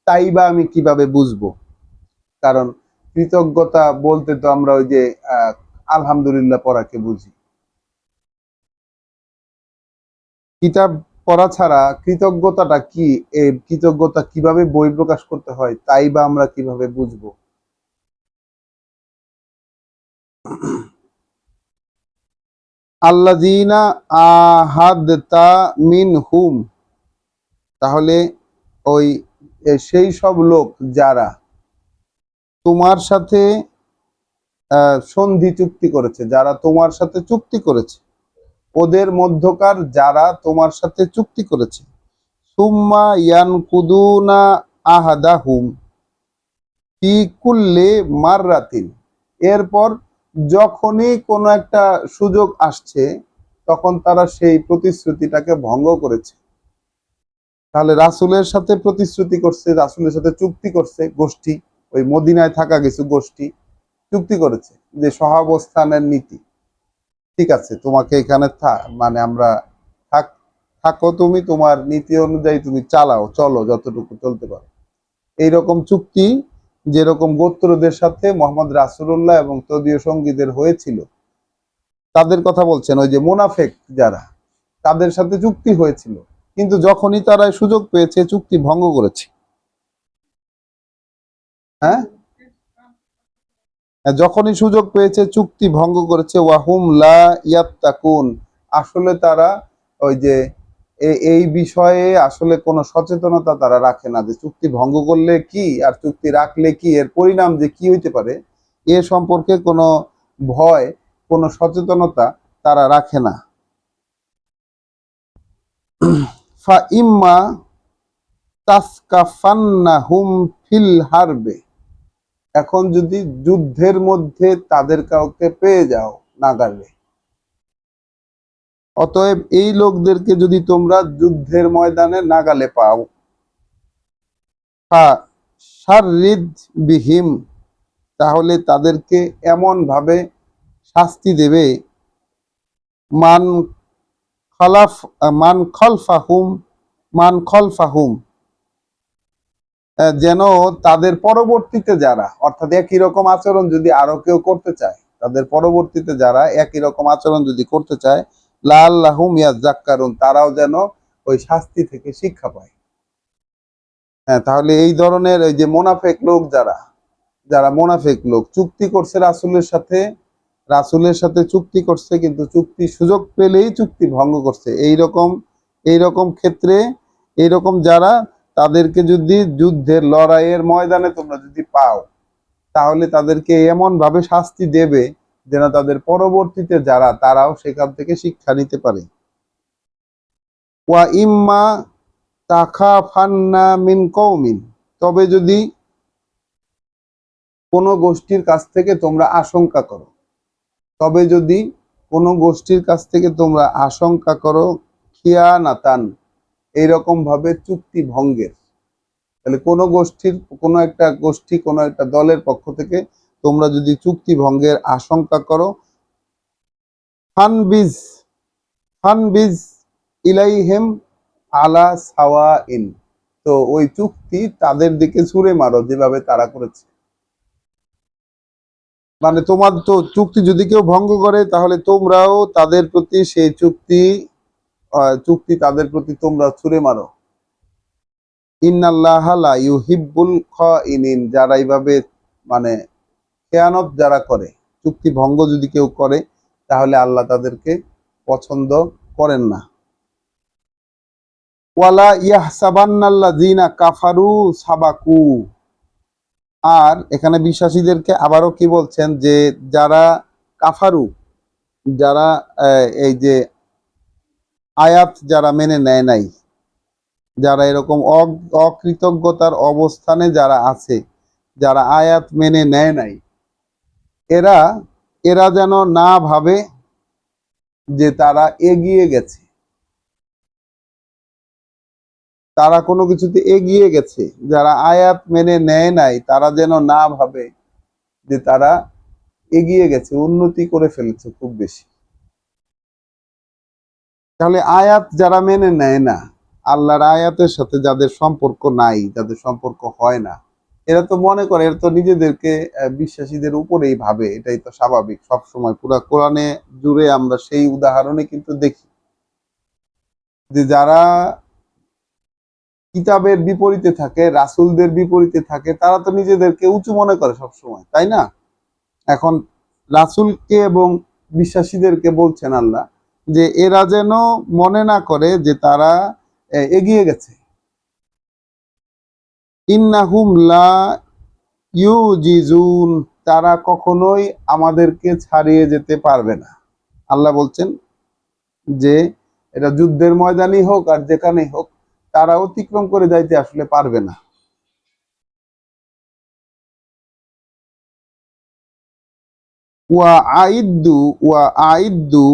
তাই বা আমি কিভাবে বুঝবো? কারণ কৃতজ্ঞতা বলতে তো আমরা ওই যে আলহামদুলিল্লাহ পড়াকে বুঝি। কিতাব পড়া ছাড়া কৃতজ্ঞতাটা কি, এই কৃতজ্ঞতা কিভাবে বই প্রকাশ করতে হয়, তাই বা আমরা কিভাবে বুঝবো? আল্লাযীনা আহাদতা মিনহুম, তাহলে ওই সেই সব লোক যারা তোমার সাথে সন্ধি চুক্তি করেছে, যারা তোমার সাথে চুক্তি করেছে, ওদের মধ্যকার যারা তোমার সাথে চুক্তি করেছে, সুম্মা ইয়ানকুদুনা আহাদাহুম ফি কুল্লি মাররাতিন, এরপর যখনই কোনো একটা সুযোগ আসছে তখন তারা সেই প্রতিশ্রুতিটাকে ভঙ্গ করেছে। তাহলে রাসূলের সাথে প্রতিশ্রুতি করছে, রাসূলের সাথে চুক্তি করছে গোষ্ঠী, ওই মদিনায় থাকা কিছু গোষ্ঠী চুক্তি করেছে যে সহাবস্থানের নীতি, ঠিক আছে তোমাকে এখানে মানে আমরা থাকো, তুমি তোমার নীতি অনুযায়ী তুমি চালাও, চলো যতটুকু চলতে পারো। এইরকম চুক্তি যেরকম গোত্রদের সাথে মোহাম্মদ রাসূলুল্লাহ এবং তদীয় সঙ্গীদের হয়েছিল, তাদের কথা বলছেন, ওই যে মুনাফেক যারা, তাদের সাথে চুক্তি হয়েছিল, কিন্তু যখনই তারা সুযোগ পেয়েছে চুক্তি ভঙ্গ করেছে। হ্যাঁ, যখনই সুযোগ পেয়েছে চুক্তি ভঙ্গ করেছে। ওয়াহুম লা ইয়াত্তাকুন, আসলে তারা ওই যে এই বিষয়ে আসলে কোনো সচেতনতা তারা রাখে না, যে চুক্তি ভঙ্গ করলে কি আর চুক্তি রাখলে কি, এর পরিণাম যে কি হইতে পারে এ সম্পর্কে কোনো ভয়, কোনো সচেতনতা তারা রাখে না। ফা ইম্মা তাসকাফান্নাহুম ফিল হারবে, এখন যদি যুদ্ধের মধ্যে তাদের কাউকে পেয়ে যাও নাগালে, অতএব এই লোকদেরকে যদি তোমরা যুদ্ধের ময়দানে নাগালে পাও, ফা শাররিদ বিহিম, তাহলে তাদেরকে এমন ভাবে শাস্তি দেবে, মান খালাফ মান খলফাহুম মান খলফাহুম, যেন তাদের পরবর্তীতে যারা, অর্থাৎ একই রকম আচরণ যদি আরো কেউ করতে চায়, তাদের পরবর্তীতে যারা একই রকম আচরণ যদি করতে চায়, লাআল্লাহুম ইয়াযাক্কারুন, তারাও যেন ওই শাস্তি থেকে শিক্ষা পায়। হ্যাঁ, তাহলে এই ধরনের ওই যে মোনাফেক লোক যারা, যারা মোনাফেক লোক চুক্তি করছে রাসূলের সাথে চুক্তি করছে, কিন্তু চুক্তি সুযোগ পেলেই চুক্তি ভঙ্গ করছে, এইরকম ক্ষেত্রে এইরকম যারা, তাদেরকে যদি যুদ্ধের লড়াইয়ের ময়দানে তোমরা যদি পাও, তাহলে তাদেরকে এমন ভাবে শাস্তি দেবে যেন তাদের পরবর্তীতে যারা, তারাও সেখান থেকে শিক্ষা নিতে পারে। ওয়া ইম্মা তাখাফান্না মিন কওমিন, তবে যদি কোনো গোষ্ঠীর কাছ থেকে তোমরা আশঙ্কা করো, তবে যদি কোনো গোষ্ঠীর কাছ থেকে তোমরা আশঙ্কা করো, খিয়ানাতান, এইরকম ভাবে চুক্তি ভঙ্গের, তাহলে কোনো একটা গোষ্ঠী, কোনো একটা দলের পক্ষ থেকে তোমরা যদি চুক্তি ভঙ্গের আশঙ্কা করো, ফানবিজ ফানবিজ ইলাইহিম আলা সাওয়াইন, তো ওই চুক্তি তাদের দিকে ছুঁড়ে মারো যেভাবে তারা করেছে। মানে তোমার তো চুক্তি যদি কেউ ভঙ্গ করে, তাহলে তোমরাও তাদের প্রতি সেই চুক্তি তাদের প্রতি তোমরা ছুঁড়ে মারো। ইন্নাল্লাহা লা ইউহিব্বুল খাইনিন, যারা এইভাবে মানে খেয়ানত যারা করে, চুক্তি ভঙ্গ যদি কেউ করে, তাহলে আল্লাহ তাদেরকে পছন্দ করেন না। ওয়ালা ইয়াহসাবান্নাল্লাযীনা কাফারু সাবাকু, আর এখানে বিশ্বাসীদেরকে আবারও কি বলছেন, যে যারা কাফারু, যারা এই যে আয়াত যারা মেনে নেয় নাই, যারা এরকম অকৃতজ্ঞতার অবস্থানে যারা আছে, যারা আয়াত মেনে নেয় নাই, এরা এরা যেন না ভাবে যে তারা এগিয়ে গেছে, তারা কোনো কিছুতে এগিয়ে গেছে। যারা আয়াত মেনে নেয় নাই তারা যেন না ভাবে যে তারা এগিয়ে গেছে, উন্নতি করে ফেলেছে খুব বেশি। তাহলে আয়াত যারা মেনে নেয় না, আল্লাহর আয়াতের সাথে যাদের সম্পর্ক নাই, যাদের সম্পর্ক হয় না, এরা তো মনে করে, এরা তো নিজেদেরকে বিশ্বাসীদের উপরেই ভাবে। এটাই তো স্বাভাবিক। সব সময় পুরা কোরআনে জুড়ে আমরা সেই উদাহরণে কিন্তু দেখি যে যারা কিতাবের বিপরীতে থাকে, রাসূলদের বিপরীতে থাকে, তারা তো নিজেদেরকে উঁচু মনে করে সব সময়, তাই না? এখন রাসূলকে এবং বিশ্বাসীদেরকে বলছেন আল্লাহ যে এরা যেন মনে না করে যে তারা এগিয়ে গেছে। ইন্নাহুম লা ইউজিজুন, তারা কখনোই আমাদেরকে ছাড়িয়ে যেতে পারবে না। আল্লাহ বলছেন যে এটা যুদ্ধের ময়দানই হোক আর যেখানেই হোক, তারা অতিক্রম করে যাইতে আসলে পারবে না। ওয়া আইদ্দু ওয়া আইদ্দু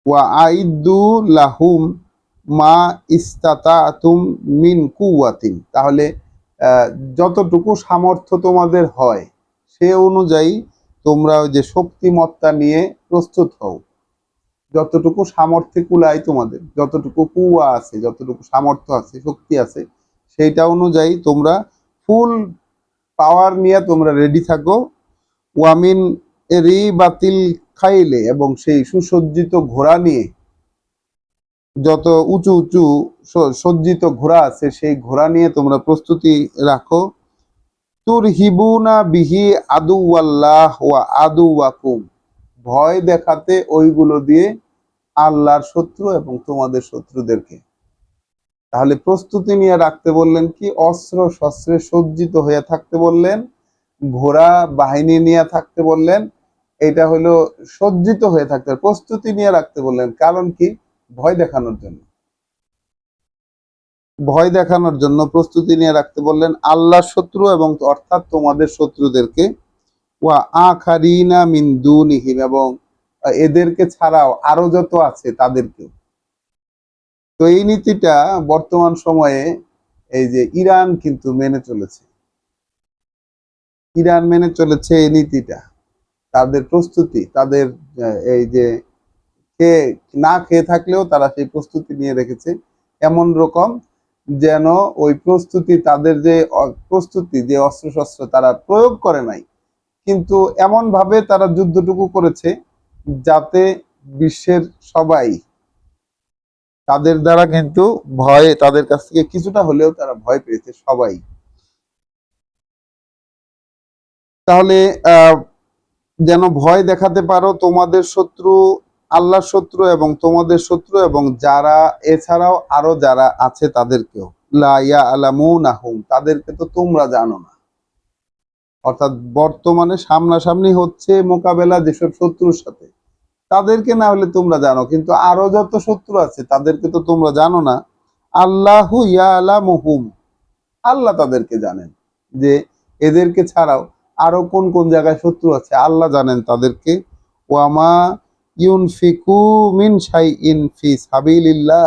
ওয়া আইদ্দু লাহুম মা ইস্তাতাতুম মিন কুওয়াতিন, তাহলে আহ, যতটুকু সামর্থ্য তোমাদের হয় সে অনুযায়ী তোমরা ওই যে শক্তিমত্তা নিয়ে প্রস্তুত হও। যতটুকু সামর্থ্যে কুলায়, তোমাদের যতটুকু কুয়া আছে, যতটুকু সামর্থ্য আছে, শক্তি আছে, সেইটা অনুযায়ী তোমরা ফুল পাওয়ার নিয়ে তোমরা রেডি থাকো। ওয়ামিন রি বাতিল খাইলে, এবং সেই সুসজ্জিত ঘোড়া নিয়ে, যত উঁচু উঁচু সজ্জিত ঘোড়া আছে সেই ঘোড়া নিয়ে তোমরা প্রস্তুতি রাখো। তুরহিবুনা বিহি আদুওয়াল্লাহ ওয়া আদুওয়াকুম, ভয় দেখাতে ওইগুলো দিয়ে আল্লাহর শত্রু এবং তোমাদের শত্রুদেরকে। তাহলে প্রস্তুতি নিয়ে রাখতে বললেন কি? অস্ত্র শস্ত্রে সজ্জিত হয়ে থাকতে বললেন, ঘোড়া বাহিনী নিয়ে থাকতে বললেন। এটা হলো সজ্জিত হয়ে থাকতে, প্রস্তুতি নিয়ে রাখতে বললেন। কারণ কি? ভয় দেখানোর জন্য। ভয় দেখানোর জন্য প্রস্তুতি নিয়ে রাখতে বললেন আল্লাহর শত্রু এবং অর্থাৎ তোমাদের শত্রুদেরকে। ওয়া আখারিনা মিন দুনিহিম, এবং এদেরকে ছাড়াও আরো যত আছে তাদেরকে। তো এই নীতিটা বর্তমান সময়ে এই যে ইরান কিন্তু মেনে চলেছে। ইরান মেনে চলেছে এই নীতিটা। তাদের প্রস্তুতি, তাদের এই যে খেয়ে না খেয়ে থাকলেও তারা সেই প্রস্তুতি নিয়ে রেখেছে, এমন রকম যেন ওই প্রস্তুতি, তাদের যে প্রস্তুতি, যে অস্ত্রশস্ত্র তারা প্রয়োগ করে নাই, কিন্তু এমন ভাবে তারা যুদ্ধটুকু করেছে যাতে বিশ্বের সবাই তাদের দ্বারা কিন্তু ভয়ে, তাদের কাছ থেকে কিছুটা হলেও তারা ভয় পেয়েছে সবাই। তাহলে যেন ভয় দেখাতে পারো তোমাদের শত্রু, আল্লাহর শত্রু এবং তোমাদের শত্রু, এবং যারা এছাড়াও আরো যারা আছে তাদেরকেও। লা ইয়ালামুনাহুম, তাদেরকে তো তোমরা জানো না। অর্থাৎ বর্তমানে সামনাসামনি হচ্ছে মোকাবেলা যেসব শত্রুর সাথে, তাদেরকে না হলে তোমরা জানো, কিন্তু আরো যত শত্রু আছে তাদেরকে তো তোমরা জানো না। আল্লাহু ইয়ালামুহুম, আল্লাহ তাদেরকে জানেন, যে এদেরকে ছাড়াও আরো কোন কোন জায়গায় শত্রু আছে আল্লাহ জানেন তাদেরকে। ওয়ামা ইউনফিকু মিন শাইইন ফি সাবিলিল্লাহ,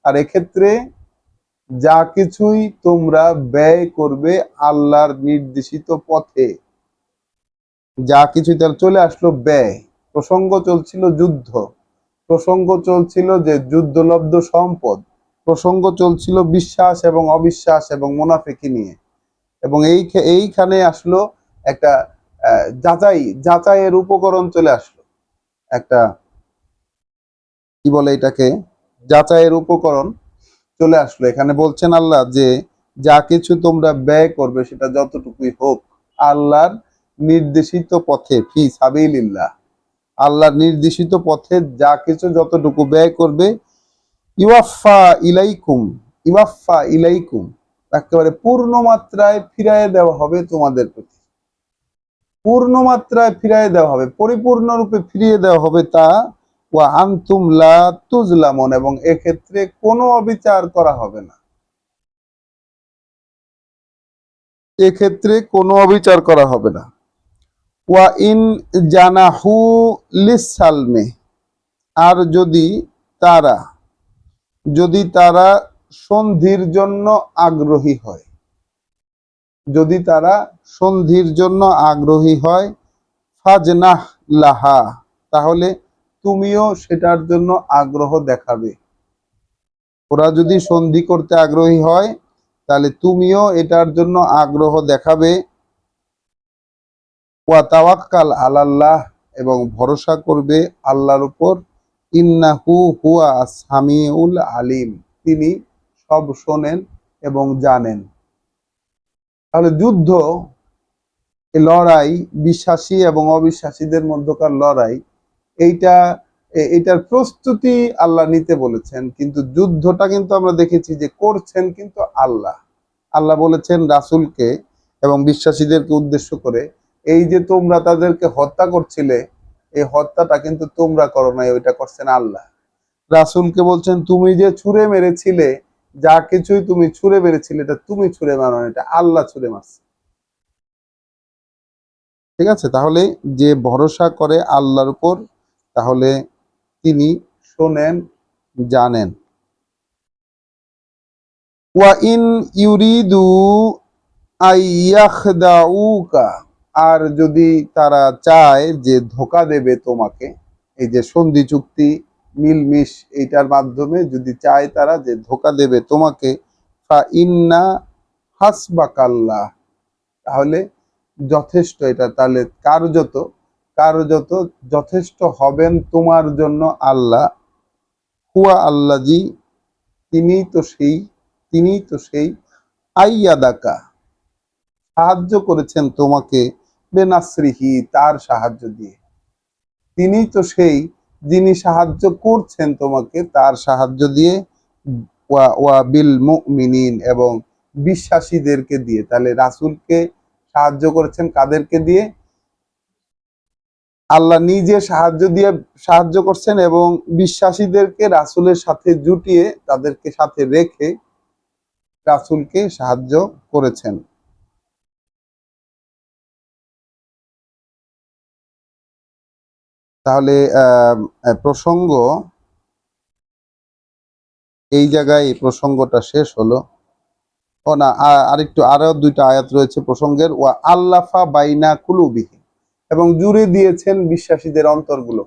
আর এক্ষেত্রে যা কিছুই তোমরা ব্যয় করবে আল্লাহর নির্দেশিত পথে, যা কিছুই, তার চলে আসলো ব্যয়। প্রসঙ্গ চলছিল যুদ্ধ, প্রসঙ্গ চলছিল যে যুদ্ধলব্ধ সম্পদ, প্রসঙ্গ চলছিল বিশ্বাস এবং অবিশ্বাস এবং মুনাফিকি নিয়ে। এবং এইখানে আসলো একটা যাচাইয়ের উপকরণ চলে আসলো। একটা কি বলে এটাকে, যাচাইয়ের উপকরণ চলে আসলো। এখানে বলছেন আল্লাহ যে যা কিছু তোমরা ব্যয় করবে সেটা যতটুকুই হোক আল্লাহর নির্দেশিত পথে, ফি সাবিলিল্লাহ, আল্লাহর নির্দেশিত পথে যা কিছু যতটুকু ব্যয় করবে, ইওয়াফা ইলাইকুম, ইওয়াফা ইলাইকুম, একেবারে পূর্ণ মাত্রায় ফিরায় দেওয়া হবে তোমাদের প্রতি। পূর্ণ মাত্রায় ফিরিয়ে দেওয়া হবে, পরিপূর্ণরূপে ফিরিয়ে দেওয়া হবে তা। ওয়া আনতুম লা তুজলামুন, এবং এক্ষেত্রে কোনো অবিচার করা হবে না, এক্ষেত্রে কোনো অবিচার করা হবে না। ওয়া ইন জানাহু লিসালমে, আর তারা যদি তারা সন্ধির জন্য আগ্রহী হয়, যদি তারা সন্ধির জন্য আগ্রহী হয়, ফাজনাহ লাহা, তাহলে তুমিও সেটার জন্য আগ্রহ দেখাবে। ওরা যদি সন্ধি করতে আগ্রহী হয় তাহলে তুমিও এটার জন্য আগ্রহ দেখাবে। ওয়া তাওয়াক্কাল আলাল্লাহ, এবং ভরসা করবে আল্লাহর উপর। ইন্নাহু হুয়া সামিউল আলিম, তিনি সব শোনেন এবং জানেন। তাহলে যুদ্ধ, লড়াই, বিশ্বাসী এবং অবিশ্বাসীদের মধ্যকার লড়াই, এইটা এটার প্রস্তুতি আল্লাহ নিতে বলেছেন, কিন্তু যুদ্ধটা কিন্তু আমরা দেখেছি যে করছেন কিন্তু আল্লাহ। আল্লাহ বলেছেন রাসূলকে এবং বিশ্বাসীদেরকে উদ্দেশ্য করে, এই যে তোমরা তাদেরকে হত্যা করছিলে, এই হত্যাটা কিন্তু তোমরা করো নাই, ওইটা করছেন আল্লাহ। রাসূলকে বলছেন তুমি যে ছুঁড়ে মেরেছিলে, যা কিছুই তুমি ছুঁড়ে মেরেছিলে, এটা তুমি ছুঁড়ে মারো না, এটা আল্লাহ ছুঁড়ে মারছে। ঠিক আছে, তাহলে যে ভরসা করে আল্লাহর উপর, তাহলে তিনি শোনেন, জানেন। ওয়া ইন ইউরিদু আইয়াখদাউকা, আর যদি তারা চায় যে ধোঁকা দেবে তোমাকে, এই যে সন্ধি চুক্তি মিলমিশ এইটার মাধ্যমে যদি চায় তারা যে ধোঁকা দেবে তোমাকে, ফা ইন্না হাসবাকাল্লাহ, তাহলে যথেষ্ট, এটা তাহলে কার্যত যথেষ্ট হবেন তোমার জন্য আল্লাহ। হুয়া আল্লাজি, তিনি তো সেই আইয়াদাকা, সাহায্য করেছেন তোমাকে, বেনাসরিহি, তার সাহায্য দিয়ে। তিনি তো সেই, যিনি সাহায্য করছেন তোমাকে তার সাহায্য দিয়ে। ওয়া ওয়া বিল মুমিনিন, এবং বিশ্বাসীদেরকে দিয়ে। তাহলে রাসূলকে সাহায্য করেছেন কাদেরকে দিয়ে? আল্লাহ নিজে সাহায্য করছেন এবং বিশ্বাসীদেরকে রাসূলের সাথে জুটিয়ে তাদেরকে সাথে রেখে রাসূলকে সাহায্য করেছেন। তাহলে প্রসঙ্গ এই জায়গায়, এই প্রসঙ্গটা শেষ হলো। ও না, আরো দুইটা আয়াত রয়েছে প্রসঙ্গের। ওয়া আল্লাফা বাইনা কুলুবিহিম, এবং জুড়ে দিয়েছেন বিশ্বাসীদের অন্তরগুলো।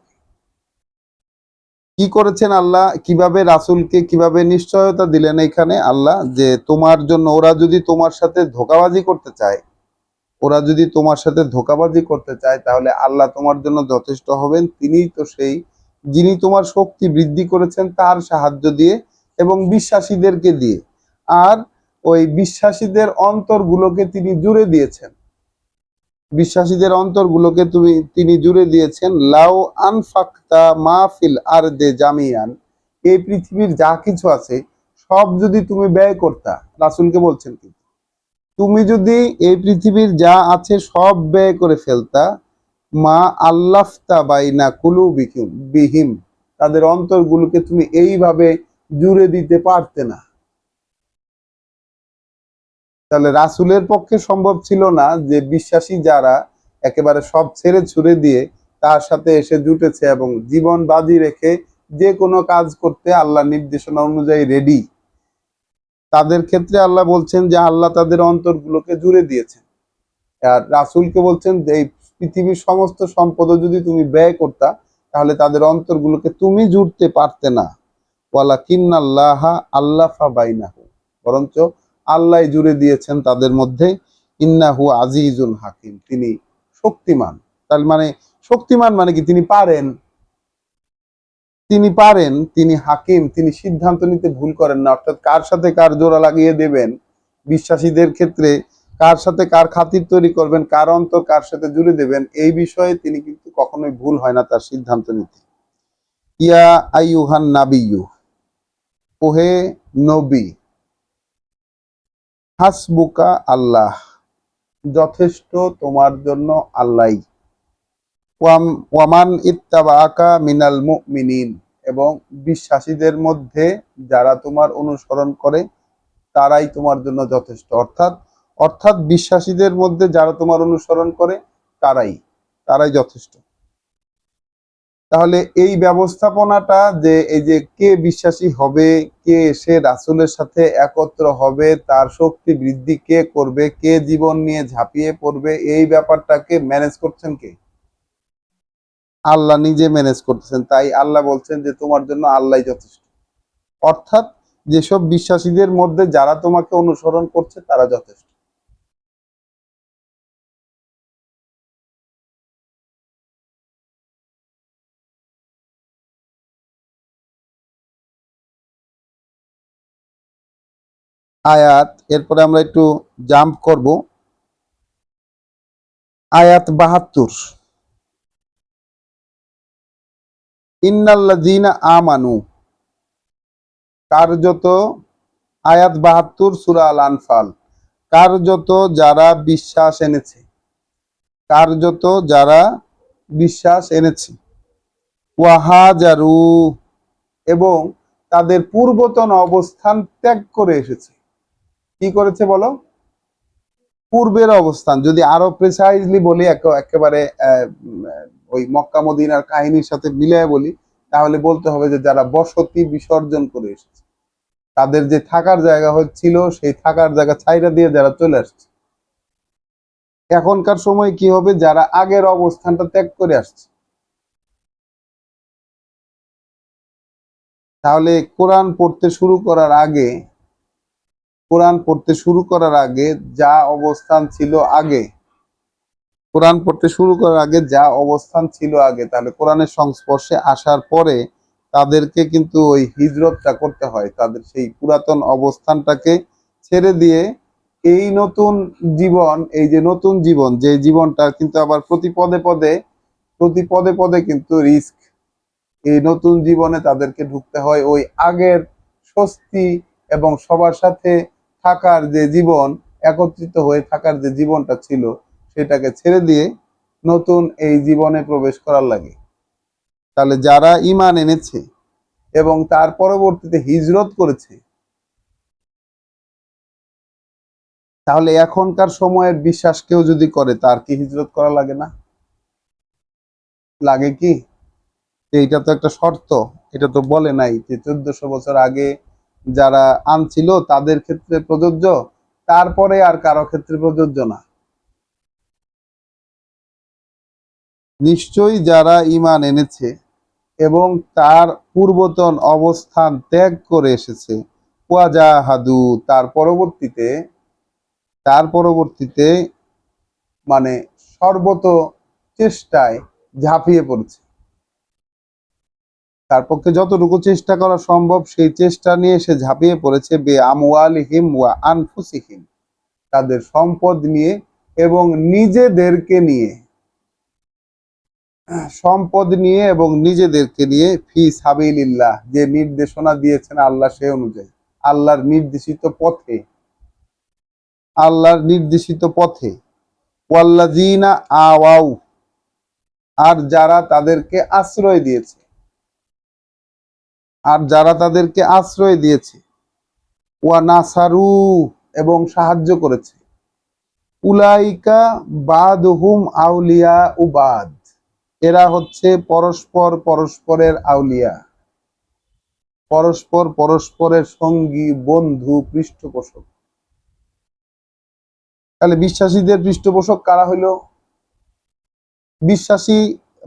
কি করেছেন আল্লাহ? কিভাবে রাসূলকে কিভাবে নিশ্চয়তা দিলেন এখানে আল্লাহ, যে তোমার জন্য ওরা যদি তোমার সাথে ধোঁকাবাজি করতে চায় তাহলে আল্লাহ তোমার জন্য যথেষ্ট হবেন। তিনিই তো সেই, যিনি তোমার শক্তি বৃদ্ধি করেছেন তার সাহায্য দিয়ে এবং বিশ্বাসীদেরকে দিয়ে। আর ওই বিশ্বাসীদের অন্তরগুলোকে তিনি জুড়ে দিয়েছেন, তিনি জুড়ে দিয়েছেন। লাউ আনফাকতা মা ফিল আরদে জামিয়ান, এই পৃথিবীর যা কিছু আছে সব যদি তুমি ব্যয় করতা, রাসূলকে বলছেন কি, তুমি যদি এই পৃথিবীর যা আছে সব ব্যয় করে ফেলতা, মা আল্লাফতা বাইনা বিহিম, তাদের অন্তরগুলোকে তুমি এইভাবে জুড়ে দিতে পারতে না। তাহলে রাসূলের পক্ষে সম্ভব ছিল না যে বিশ্বাসী যারা একেবারে সব ছেড়ে ছুড়ে দিয়ে তার সাথে এসে জুটেছে এবং জীবন বাজি রেখে যে কোনো কাজ করতে আল্লাহ নির্দেশনা অনুযায়ী রেডি, তাদের ক্ষেত্রে আল্লাহ বলছেন যে আল্লাহ তাদের অন্তরগুলোকে জুড়ে দিয়েছেন। আর রাসূলকে বলছেন যে এই পৃথিবীর সমস্ত সম্পদও যদি তুমি ব্যয় করতা তাহলে তাদের অন্তরগুলোকে তুমি জুড়তে পারতে না। ওয়ালাকিন্নাল্লাহা আল্লাফা বাইনাহু, বরঞ্চ আল্লাহ জুড়ে দিয়েছেন তাদের মধ্যে। ইন্নাহু আজিজুল হাকিম, তিনি শক্তিমান। তার মানে শক্তিমান মানে কি? তিনি হাকিম, তিনি সিদ্ধান্ত নিতে ভুল করেন না। অর্থাৎ কার সাথে কার জোড়া লাগিয়ে দেবেন বিশ্বাসীদের ক্ষেত্রে, কার সাথে কার খাতির তৈরি করবেন, কার অন্তর কার সাথে জুড়ে দেবেন, এই বিষয়ে তিনি কিন্তু কখনোই ভুল হয় না তার সিদ্ধান্ত নিতে। ইয়া আইয়ুহান নাবিয়্যু, ওহে নবী, হাসবুকা আল্লাহ, যথেষ্ট তোমার জন্য আল্লাহই। ওয়ামান ইত্তাবাআকা মিনাল মুমিনিন, এবং বিশ্বাসীদের মধ্যে যারা তোমার অনুসরণ করে তারাই তোমার জন্য যথেষ্ট। অর্থাৎ বিশ্বাসীদের মধ্যে যারা তোমার অনুসরণ করে তারাই তারাই যথেষ্ট। তাহলে এই ব্যবস্থাপনাটা, যে এই যে কে বিশ্বাসী হবে, কে এসে রাসূলের সাথে একত্র হবে, তার শক্তি বৃদ্ধি কে করবে, কে জীবন নিয়ে ঝাঁপিয়ে পড়বে, এই ব্যাপারটাকে ম্যানেজ করছেন কে? আল্লাহ নিজে ম্যানেজ করতেছেন, তাই আল্লাহ বলছেন যে তোমার জন্য আল্লাহই যথেষ্ট। অর্থাৎ যেসব বিশ্বাসীদের মধ্যে যারা তোমাকে অনুসরণ করছে তারা যথেষ্ট। আয়াত, এরপরে আমরা একটু জাম্প করব। আয়াত 72, ইন্নাল্লাযীনা আমানু, কার্যত, আয়াত 72 সূরা আল আনফাল, কার্যত যারা বিশ্বাস এনেছে, কার্যত যারা বিশ্বাস এনেছে, ওয়াহাজারু, এবং তাদের পূর্বতন অবস্থান ত্যাগ করে এসেছে। কি করেছে বলো? পূর্বের অবস্থান। যদি আরো প্রিসাইজলি বলি, একেবারে ওই মক্কা মদিনার কাহিনীর সাথে মিলিয়ে বলি, তাহলে বলতে হবে যে যারা বসতি বিসর্জন করে এসেছে, তাদের যে থাকার জায়গা হচ্ছিল সেই থাকার জায়গা ছাইরা দিয়ে যারা চলে আসছে। এখনকার সময় কি হবে? যারা আগের অবস্থানটা ত্যাগ করে আসছে। তাহলে কোরআন পড়তে শুরু করার আগে, কোরআন পড়তে শুরু করার আগে যা অবস্থান ছিল আগে, কোরআন পড়তে শুরু করার আগে যা অবস্থান ছিল আগে, তাহলে কোরআনের সংস্পর্শে আসার পরে তাদেরকে কিন্তু ওই হিজরতটা করতে হয়, তাদের সেই পুরাতন অবস্থানটাকে ছেড়ে দিয়ে এই নতুন জীবন, এই যে নতুন জীবন, যে জীবনটা কিন্তু আবার প্রতি পদে পদে কিন্তু রিস্ক, এই নতুন জীবনে তাদেরকে ঢুকতে হয় ওই আগের স্বস্তি এবং সবার সাথে থাকার যে জীবন, একত্রিত হয়ে থাকার যে জীবনটা ছিল সেটাকে ছেড়ে দিয়ে নতুন এই জীবনে প্রবেশ করার লাগে। তাহলে যারা ঈমান এনেছে এবং তার পরবর্তীতে হিজরত করেছে, তাহলে এখনকার সময়ের বিশ্বাস কেউ যদি করে, তার কি হিজরত করা লাগে না? লাগে কি? এইটা তো একটা শর্ত। এটা তো বলে নাই যে 1400 বছর আগে যারা আনছিল তাদের ক্ষেত্রে প্রযোজ্য, তারপরে আর কারো ক্ষেত্রে প্রযোজ্য না। নিশ্চয়ই যারা ঈমান এনেছে এবং তার পূর্বতন অবস্থান ত্যাগ করে এসেছে, ওয়াজাহাদু, তার পরবর্তীতে মানে সর্বত চেষ্টায় ঝাঁপিয়ে পড়েছে, তার পক্ষে যতটুকু চেষ্টা করা সম্ভব সেই চেষ্টা নিয়ে সে ঝাঁপিয়ে পড়েছে, বে আমওয়ালিহিম ওয়া আনফুসিহিম, তাদের সম্পদ নিয়ে এবং নিজেদেরকে নিয়ে, সম্পদ নিয়ে এবং নিজেদেরকে নিয়ে, ফি সাবিলিল্লাহ, যে নির্দেশনা দিয়েছেন আল্লাহ সে অনুযায়ী, আল্লাহর নির্দেশিত পথে, আল্লাহর নির্দেশিত পথে। ওয়াল্লাযীনা আওয়াউ, আর যারা তাদেরকে আশ্রয় দিয়েছে, আর যারা তাদেরকে আশ্রয় দিয়েছে, ওয়া নাসারু, এবং সাহায্য করেছে, উলাইকা বাদহুম আউলিয়া উবাদ, এরা হচ্ছে পরস্পর পরস্পরের আউলিয়া, পরস্পর পরস্পরের সঙ্গী, বন্ধু, পৃষ্ঠপোষক। তাহলে বিশ্বাসীদের পৃষ্ঠপোষক কারা হইল? বিশ্বাসী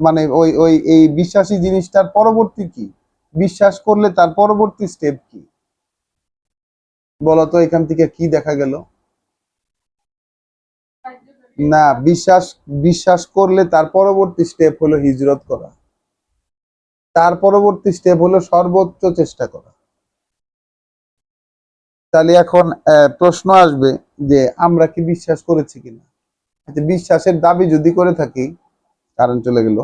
মানে ওই ওই এই বিশ্বাসী জিনিসটার পরবর্তী কি? বিশ্বাস করলে তার পরবর্তী স্টেপ কি বলতো? এখান থেকে কি দেখা গেল? না, বিশ্বাস, বিশ্বাস করলে তার পরবর্তী স্টেপ হলো হিজরত করা, তার পরবর্তী স্টেপ হলো সর্বোচ্চ চেষ্টা করা। তাহলে এখন প্রশ্ন আসবে যে আমরা কি বিশ্বাস করেছি কিনা? বিশ্বাসের দাবি যদি করে থাকি, কারেন্ট চলে গেল,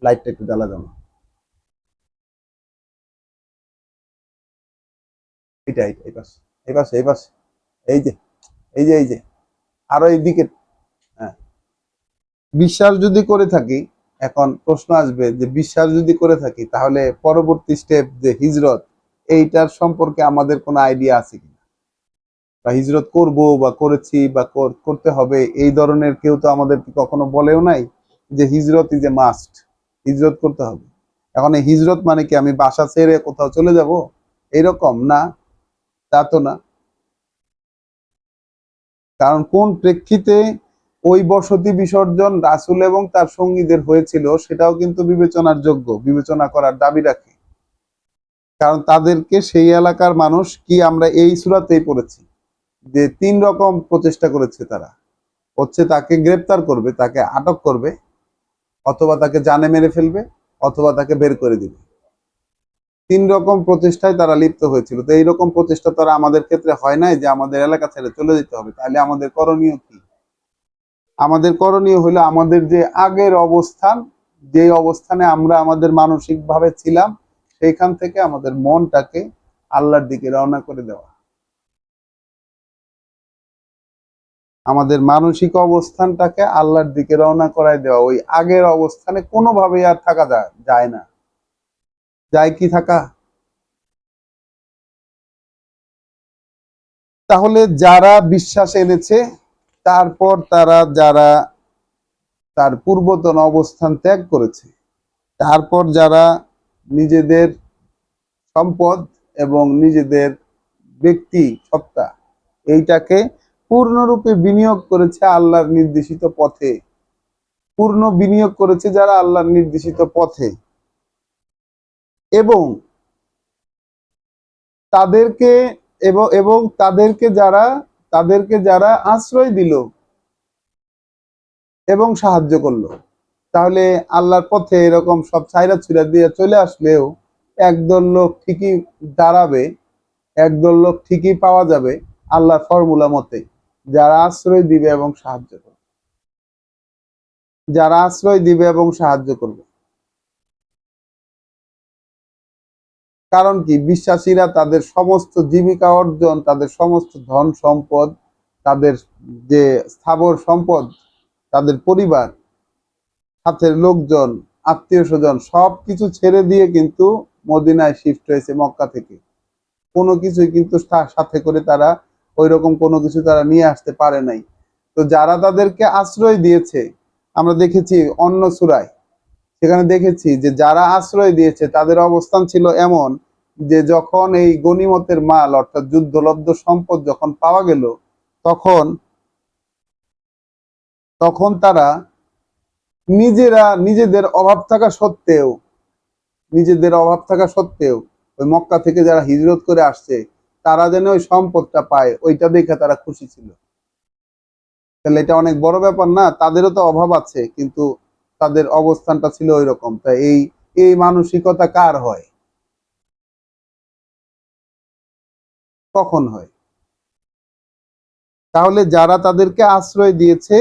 লাইটটা একটু জ্বালা যাবে, এটা এই পাশে, এই পাশে, এই পাশে, এই যে, এই যে আরো এইদিকে। হ্যাঁ, বিশ্বাস যদি করে থাকি, এখন প্রশ্ন আসবে যে বিশ্বাস যদি করে থাকি তাহলে পরবর্তী স্টেপ যে হিজরত, এইটার সম্পর্কে আমাদের কোনো আইডিয়া আছে কিনা, বা হিজরত করব বা করেছি বা করতে হবে, এই ধরনের কেউ তো আমাদেরকে কখনো বলেও নাই যে হিজরত ইজ এ মাস্ট, হিজরত করতে হবে। এখন এই হিজরত মানে কি আমি বাসা ছেড়ে কোথাও চলে যাব এইরকম না? তা তো না। কারণ কোন প্রেক্ষিতে ওই বসতি বিসর্জন রাসূল এবং তার সঙ্গীদের হয়েছিল, সেটাও কিন্তু বিবেচনার যোগ্য, বিবেচনা করার দাবি রাখে। কারণ তাদেরকে সেই এলাকার মানুষ কি আমরা এই সূরাতেই পড়েছি যে 3 রকম প্রচেষ্টা করেছে তারা। হচ্ছে তাকে গ্রেফতার করবে, তাকে আটক করবে, অথবা তাকে জানে মেরে ফেলবে, অথবা তাকে বের করে দিবে। 3 রকম প্রচেষ্টায় তারা লিপ্ত হয়েছিল। তো এইরকম প্রচেষ্টা তারা আমাদের ক্ষেত্রে হয় নাই যে আমাদের এলাকা ছেড়ে চলে যেতে হবে। তাহলে আমাদের করণীয় কি? আমাদের করণীয় হলো আমাদের যে আগের অবস্থান, যে অবস্থানে আমরা আমাদের মানসিকভাবে ছিলাম, সেইখান থেকে আমাদের মনটাকে আল্লাহর দিকে রওনা করে দেওয়া। আমাদের মানসিক অবস্থানটাকে আল্লাহর দিকে রওনা করায় দেওয়া। ওই আগের অবস্থানে কোনোভাবেই আর থাকা যায় না। যায় কি থাকা? তাহলে যারা বিশ্বাস এনেছে, তারপর তারা যারা তার পূর্বতন অবস্থান ত্যাগ করেছে, তারপর যারা নিজেদের সম্পদ এবং নিজেদের ব্যক্তি সত্তা এইটাকে পূর্ণরূপে বিনিয়োগ করেছে আল্লাহর নির্দেশিত পথে, পূর্ণ বিনিয়োগ করেছে যারা আল্লাহর নির্দেশিত পথে, এবং তাদেরকে এবং তাদেরকে যারা আশ্রয় দিল এবং সাহায্য করলো, তাহলে আল্লাহর পথে এরকম সব ছাইরা ছুঁড়া দিয়ে চলে আসলেও একদল লোক ঠিকই দাঁড়াবে, একদল লোক ঠিকই পাওয়া যাবে আল্লাহর ফর্মুলা মতে, যারা আশ্রয় দিবে এবং সাহায্য করবে, যারা আশ্রয় দিবে এবং সাহায্য করবে। কারণ কি? বিশ্বাসীরা তাদের সমস্ত জীবিকা অর্জন, তাদের সমস্ত ধন সম্পদ, তাদের যে স্থাবর সম্পদ, তাদের পরিবার, সাথের লোকজন, আত্মীয় স্বজন সবকিছু ছেড়ে দিয়ে কিন্তু মদিনায় শিফট হয়েছে মক্কা থেকে। কোনো কিছুই কিন্তু সাথে করে তারা ওই রকম কোনো কিছু তারা নিয়ে আসতে পারে নাই। তো যারা তাদেরকে আশ্রয় দিয়েছে, আমরা দেখেছি অন্য সূরায়, সেখানে দেখেছি যে যারা আশ্রয় দিয়েছে তাদের অবস্থান ছিল এমন যে যখন এই গনিমতের মাল অর্থাৎ যুদ্ধলব্ধ সম্পদ যখন পাওয়া গেল, তখন তখন তারা নিজেদের অভাব থাকা সত্ত্বেও, নিজেদের অভাব থাকা সত্ত্বেও ওই মক্কা থেকে যারা হিজরত করে আসছে তারা যেন ওই সম্পদটা পায়, ওইটা দেখে তারা খুশি ছিল। তাহলে এটা অনেক বড় ব্যাপার না? তাদেরও তো অভাব আছে, কিন্তু তাদের অবস্থানটা ছিল ওই রকম। তাই এই এই মানসিকতা কার হয়? কখন হয়? তাহলে যারা তাদেরকে আশ্রয় দিয়েছে,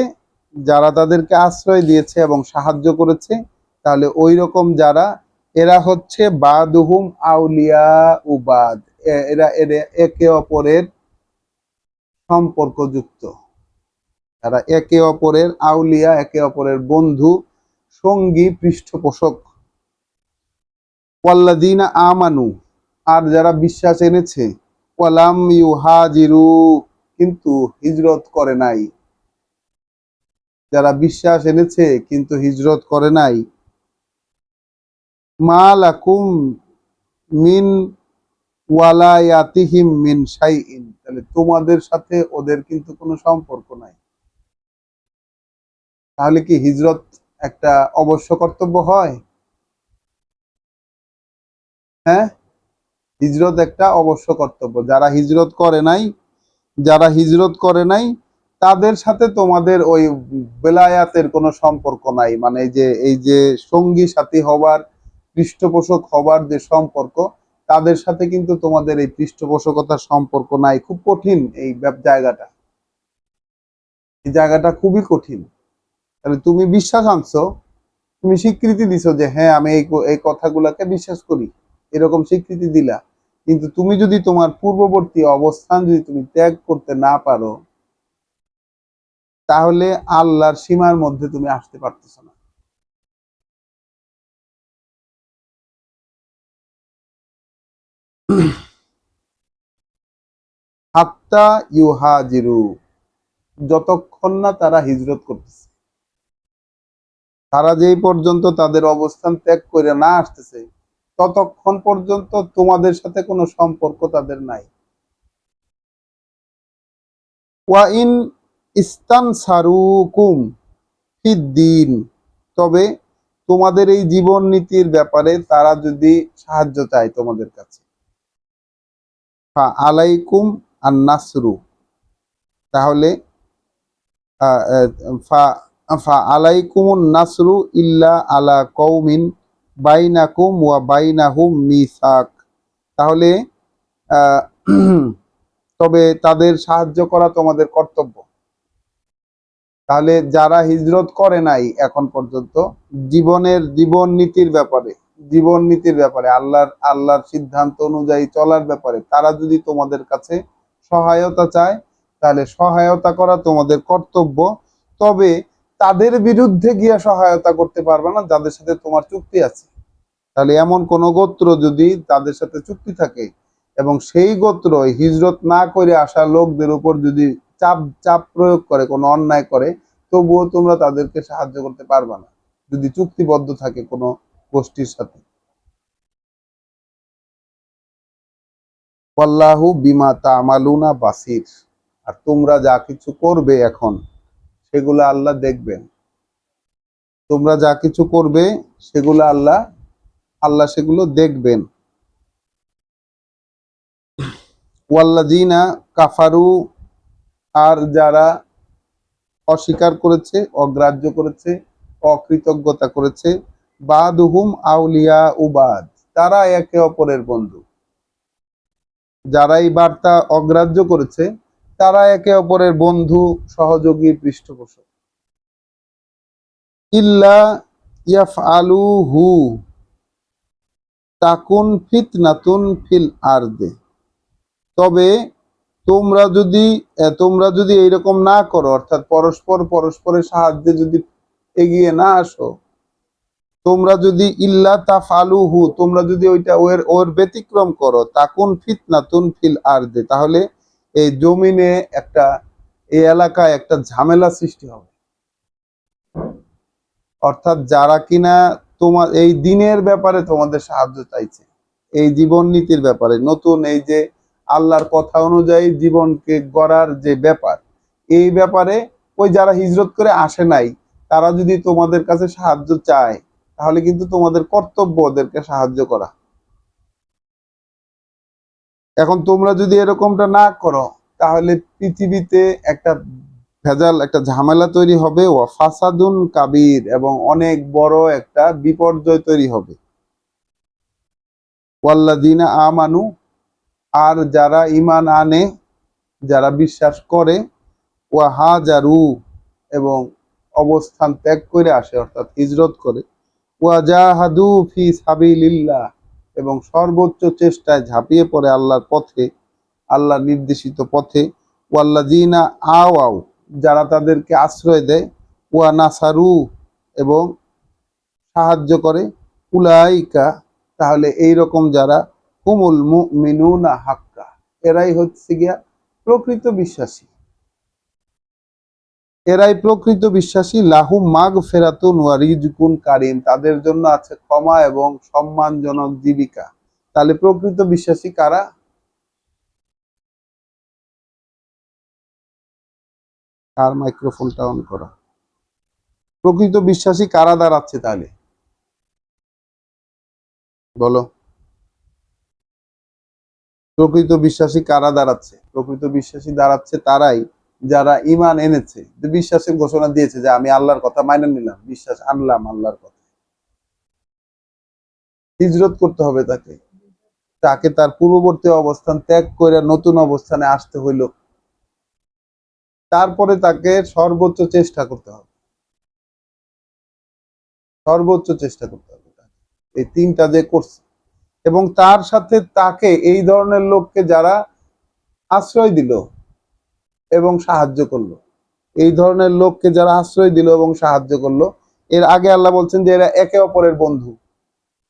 যারা তাদেরকে আশ্রয় দিয়েছে এবং সাহায্য করেছে, তাহলে ওই রকম যারা, এরা হচ্ছে বাদুহুম আউলিয়া উবাদ, এরা এরা একে অপরের সম্পর্কযুক্ত, তারা একে অপরের আউলিয়া, একে অপরের বন্ধু, সঙ্গী, পৃষ্ঠপোষক। ওয়াল্লাযীনা আমানু, আর যারা বিশ্বাস এনেছে, ওয়ালাম ইউহাজিরু, কিন্তু হিজরত করে নাই, যারা বিশ্বাস এনেছে কিন্তু হিজরত করে নাই, মা লাকুম মিন ওয়ালায়াতিহিম মিন শাইইন, তাহলে তোমাদের সাথে ওদের কিন্তু কোনো সম্পর্ক নাই। তাহলে কি হিজরত একটা অবশ্য কর্তব্য হয়? হ্যাঁ, হিজরত একটা অবশ্য কর্তব্য। যারা হিজরত করে নাই, যারা হিজরত করে নাই তাদের সাথে তোমাদের ওই বেলায়াতের কোনো সম্পর্ক নাই। মানে এই যে সঙ্গী সাথী হবার, পৃষ্ঠপোষক হবার যে সম্পর্ক, তাদের সাথে কিন্তু তোমাদের এই পৃষ্ঠপোষকতার সম্পর্ক নাই। খুব কঠিন এই জায়গাটা, এই জায়গাটা খুবই কঠিন। তাহলে তুমি বিশ্বাস আনছো, তুমি স্বীকৃতি দিছো যে হ্যাঁ আমি এই কথাগুলোকে বিশ্বাস করি, এরকম স্বীকৃতি দিলা, কিন্তু তুমি যদি তোমার পূর্ববর্তী অবস্থান যদি তুমি ত্যাগ করতে না পারো, তাহলে আল্লাহর সীমার মধ্যে তুমি আসতে পারতেছো না। হাত্তা ইউহাজিরু, যতক্ষণ না তারা হিজরত করতেছে, তারা যেই পর্যন্ত তাদের অবস্থান ত্যাগ করে না আসতেছে, ততক্ষণ পর্যন্ত তোমাদের সাথে কোনো সম্পর্ক তাদের নাই। ওয়াইন ইস্তানসারুকুম ফিদ্দিন, তবে তোমাদের এই জীবন নীতির ব্যাপারে তারা যদি সাহায্য চায় তোমাদের কাছে, ফা আলাইকুম আন নাসরু, তাহলে আহ, আহ, ফা ফা আলাইকুমুন নাসরু ইল্লা আলা কওমিন বাইনাকুম ওয়া বাইনাহুম মিসাক, তাহলে আহ, তবে তাদের সাহায্য করা তোমাদের কর্তব্য। তাহলে যারা হিজরত করে নাই এখন পর্যন্ত, জীবন নীতির ব্যাপারে আল্লাহর সিদ্ধান্ত অনুযায়ী চলার ব্যাপারে তারা যদি তোমাদের কাছে সহায়তা চায়, তাহলে সহায়তা করা তোমাদের কর্তব্য। তবে তাদের বিরুদ্ধে গিয়ে সহায়তা করতে পারবে না যাদের সাথে তোমার চুক্তি আছে। তাহলে এমন কোন গোত্র যদি তাদের সাথে চুক্তি থাকে এবং সেই গোত্র হিজরত না করে আসা লোকদের উপর যদি চাপ চাপ প্রয়োগ করে, কোনো অন্যায় করে, তবুও তোমরা তাদেরকে সাহায্য করতে পারবে না যদি চুক্তিবদ্ধ থাকে কোনো গোষ্ঠীর সাথে। আল্লাহু বিমা তা'মালুনা বাসির, আর তোমরা যা কিছু করবে এখন সেগুলো আল্লাহ দেখবেন। তোমরা যা কিছু করবে সেগুলো আল্লাহ সেগুলো দেখবেন। ওয়াল্লাযিনা কাফারু, আর যারা অস্বীকার করেছে, অগ্রাহ্য করেছে, অকৃতজ্ঞতা করেছে, বাদুহুম আউলিয়া উবাদ, তারা একে অপরের বন্ধু। যারা এই বার্তা অগ্রাহ্য করেছে তারা একে অপরের বন্ধু, সহযোগী, পৃষ্ঠপোষক। ইল্লা ইয়াফআলুহু তাকুন ফিতনাতুন ফিল আরদে, তবে তোমরা যদি এইরকম না করো, অর্থাৎ পরস্পরের সাহায্যে যদি এগিয়ে না আসো, তোমরা যদি ইল্লা তাফআলুহু, তোমরা যদি ওর ব্যতিক্রম করো, তাকুন ফিতনাতুন ফিল আরদে, তাহলে এই জমিনে এই এলাকায় একটা ঝামেলা সৃষ্টি হবে। অর্থাৎ যারা কিনা তোমার এই দিনের ব্যাপারে তোমাদের সাহায্য চাইছে, এই জীবন নীতির ব্যাপারে, নতুন এই যে আল্লাহর কথা অনুযায়ী জীবনকে গড়ার যে ব্যাপার, এই ব্যাপারে ওই যারা হিজরত করে আসে নাই তারা যদি তোমাদের কাছে সাহায্য চায়, তাহলে কিন্তু তোমাদের কর্তব্য ওদেরকে সাহায্য করা। এখন তোমরা যদি এরকমটা না করো, তাহলে পৃথিবীতে একটা ভেজাল, একটা ঝামেলা তৈরি হবে, ওয়া ফাসাদুন কাবীর, এবং অনেক বড় একটা বিপর্যয় তৈরি হবে। ওয়াল্লাযিনা আমানু, আর যারা ঈমান আনে, যারা বিশ্বাস করে, ওয়া হাজারু, এবং অবস্থান ত্যাগ করে আসে, অর্থাৎ হিজরত করে, ওয়া জাহাদু ফি সাবিলিল্লাহ, এবং সর্বোচ্চ চেষ্টায় ঝাঁপিয়ে পড়ে আল্লাহর পথে, আল্লাহর নির্দেশিত পথে, ওয়াল্লাযিনা আওয়াও, যারা তাদেরকে আশ্রয় দেয়, ওয়া নাসারু, এবং সাহায্য করে, উলাইকা, তাহলে এই রকম যারা, হুমুল মুমিনুনা হাক্কা, এরাই হচ্ছে গিয়া প্রকৃত বিশ্বাসী। লাহুম মাগফিরাতুন ওয়া রিজকুন কারীম, তাদের জন্য আছে ক্ষমা এবং সম্মানজনক জীবিকা। তাহলে প্রকৃত বিশ্বাসী কারা? কার মাইক্রোফোনটা অন করা? প্রকৃত বিশ্বাসী কারা দাঁড়াচ্ছে তাহলে বলো? প্রকৃত বিশ্বাসী কারা দাঁড়াচ্ছে? প্রকৃত বিশ্বাসী দাঁড়াচ্ছে তারাই যারা ঈমান এনেছে, যে বিশ্বাসের ঘোষণা দিয়েছে যে আমি আল্লাহর কথা মাইনে নিলাম, বিশ্বাস আনলাম আল্লাহর কথা। হিজরত করতে হবে তাকে, তাকে তার পূর্ববর্তী অবস্থান ত্যাগ করে নতুন অবস্থানে আসতে হইল। তারপরে তাকে সর্বোচ্চ চেষ্টা করতে হবে, সর্বোচ্চ চেষ্টা করতে হবে। এই তিনটা যে করছে, এবং তার সাথে তাকে এই ধরনের লোককে যারা আশ্রয় দিল এবং সাহায্য করলো, এই ধরনের লোককে যারা আশ্রয় দিল এবং সাহায্য করলো, এর আগে আল্লাহ বলছেন যে এরা একে অপরের বন্ধু,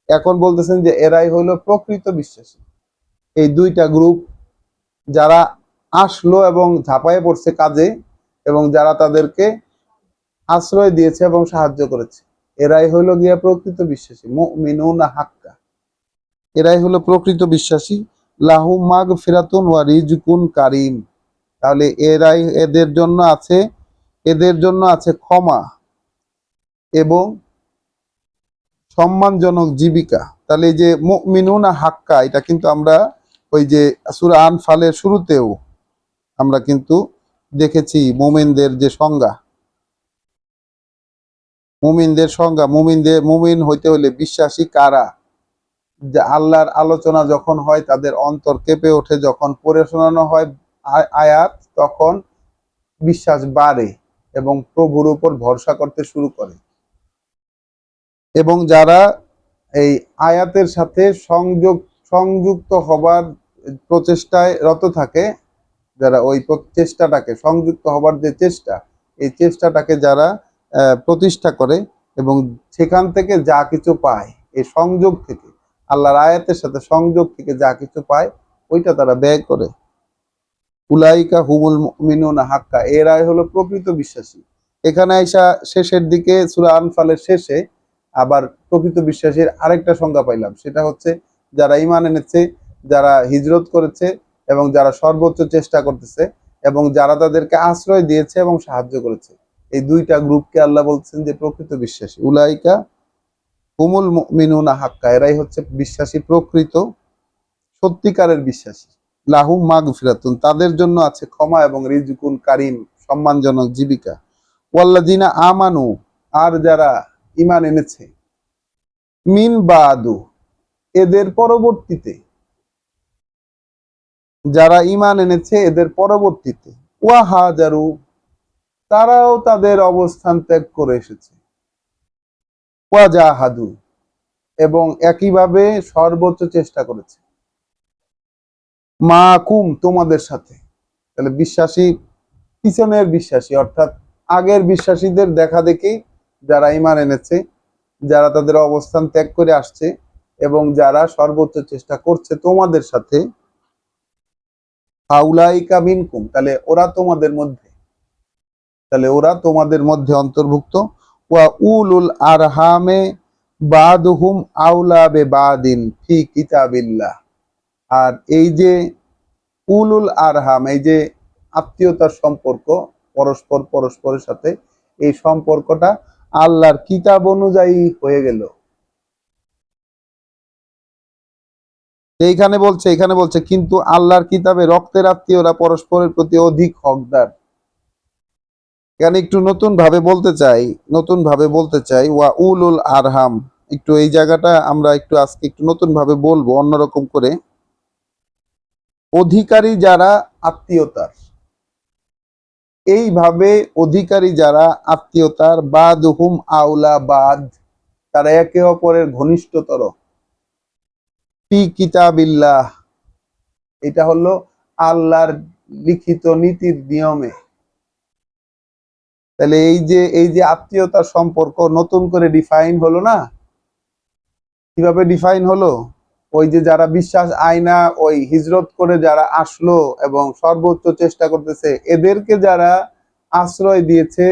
এখন বলতেছেন যে এরাই হলো প্রকৃত বিশ্বাসী। এই দুইটা গ্রুপ, যারা আসলো এবং ঝাঁপায়ে পড়ছে কাজে, এবং যারা তাদেরকে আশ্রয় দিয়েছে এবং সাহায্য করেছে, এরাই হলো গিয়া প্রকৃত বিশ্বাসী, মুমিনুনা হাক্কা, এরাই হলো প্রকৃত বিশ্বাসী। লাহুম মাগফিরাতুন ওয়া রিজকুন কারীম, তাহলে এদের জন্য আছে ক্ষমা এবং সম্মানজনক জীবিকা। তাহলে এই যে মুমিনুনা হাক্কা, এটা কিন্তু আমরা ওই যে সূরা আনফালের শুরুতেও আমরা কিন্তু দেখেছি মুমিনদের যে সংজ্ঞা, মুমিন হইতে হলে বিশ্বাসী কারা, যে আল্লাহর আলোচনা যখন হয় তাদের অন্তর কেঁপে ওঠে, যখন পড়ে শোনানো হয় আয়াত তখন বিশ্বাস বাড়ে এবং প্রভুর উপর ভরসা করতে শুরু করে। এবং যারা এই আয়াতের সাথে সংযুক্ত হবার প্রচেষ্টায় রত থাকে, যারা ওই চেষ্টাটাকে সংযুক্ত হবার যে চেষ্টা, এই চেষ্টাটাকে যারা প্রতিষ্ঠা করে এবং সেখান থেকে যা কিছু পায়, এই সংযোগ থেকে, আল্লাহর আয়াতের সাথে সংযোগ থেকে যা কিছু পায় ওইটা তারা ব্যয় করে, উলাইকা হুমুল মুমিনুনা হাক্কা, এরাই হলো প্রকৃত বিশ্বাসী। এখানে আইসা শেষের দিকে সূরা আনফালের শেষে আবার প্রকৃত বিশ্বাসীর আরেকটা সংজ্ঞা পাইলাম, সেটা হচ্ছে যারা ঈমান এনেছে, যারা হিজরত করেছে এবং যারা সর্বোচ্চ চেষ্টা করতেছে এবং যারা তাদেরকে আশ্রয় দিয়েছে এবং সাহায্য করেছে। এই দুইটা গ্রুপকে আল্লাহ বলছেন যে প্রকৃত বিশ্বাসী, উলাইকা হুমুল মুমিনুনা হাক্কা, এরাই হচ্ছে বিশ্বাসী, প্রকৃত সত্যিকারের বিশ্বাসী। লাহুম মাগফিরাতুন, তাদের জন্য আছে ক্ষমা এবং রিজকুন কারিম, সম্মানজনক জীবিকা। ওয়াল্লাযিনা আমানু, আর যারা ঈমান এনেছে, মিন বাদু, এদের পরবর্তীতে, যারা ঈমান এনেছে এদের পরবর্তীতে, ওয়া হাজারু, তারাও তাদের অবস্থান ত্যাগ করে এসেছে, ওয়া জাহাদু, এবং একইভাবে সর্বোচ্চ চেষ্টা করেছে, মাকুম, তোমাদের সাথে। তাহলে বিশ্বাসী, পিছনের বিশ্বাসী অর্থাৎ আগের বিশ্বাসীদের দেখা দেখি যারা ঈমান এনেছে, যারা তাদের অবস্থান ত্যাগ করে আসছে এবং যারা সর্বোচ্চ চেষ্টা করছে তোমাদের সাথে, হাউলাইকা মিনকুম, তাহলে ওরা তোমাদের মধ্যে অন্তর্ভুক্ত। ওয়া উলুল আরহামে বাদুহুম আউলা বিবাদিন ফি কিতাবিল্লাহ, আর এই যে উলুল আরহাম, এই যে আত্মীয়তার সম্পর্ক পরস্পরের সাথে, এই সম্পর্কটা আল্লাহর কিতাব অনুযায়ী হয়ে গেল। এখানে বলছে কিন্তু আল্লাহর কিতাবে রক্তের আত্মীয়রা পরস্পরের প্রতি অধিক হকদার। এখানে একটু নতুন ভাবে বলতে চাই ওয়া উলুল আরহাম, একটু এই জায়গাটা আমরা একটু আজকে একটু নতুন ভাবে বলবো অন্যরকম করে। অধিকারী যারা আত্মীয়তার, এইভাবে অধিকারী যারা আত্মীয়তার, বাদুহুম আউলা বাদ, তারা একে অপরের ঘনিষ্ঠতর, ফি কিতাবিল্লাহ, এটা হলো আল্লাহর লিখিত নীতির নিয়মে। তাহলে এই যে আত্মীয়তার সম্পর্ক নতুন করে ডিফাইন হলো না, কিভাবে ডিফাইন হলো? ওই যে যারা বিশ্বাস আয়না ওই হিজরত করে যারা আসলো এবং সর্বোচ্চ চেষ্টা করতেছে, এদেরকে যারা আশ্রয় দিয়েছে,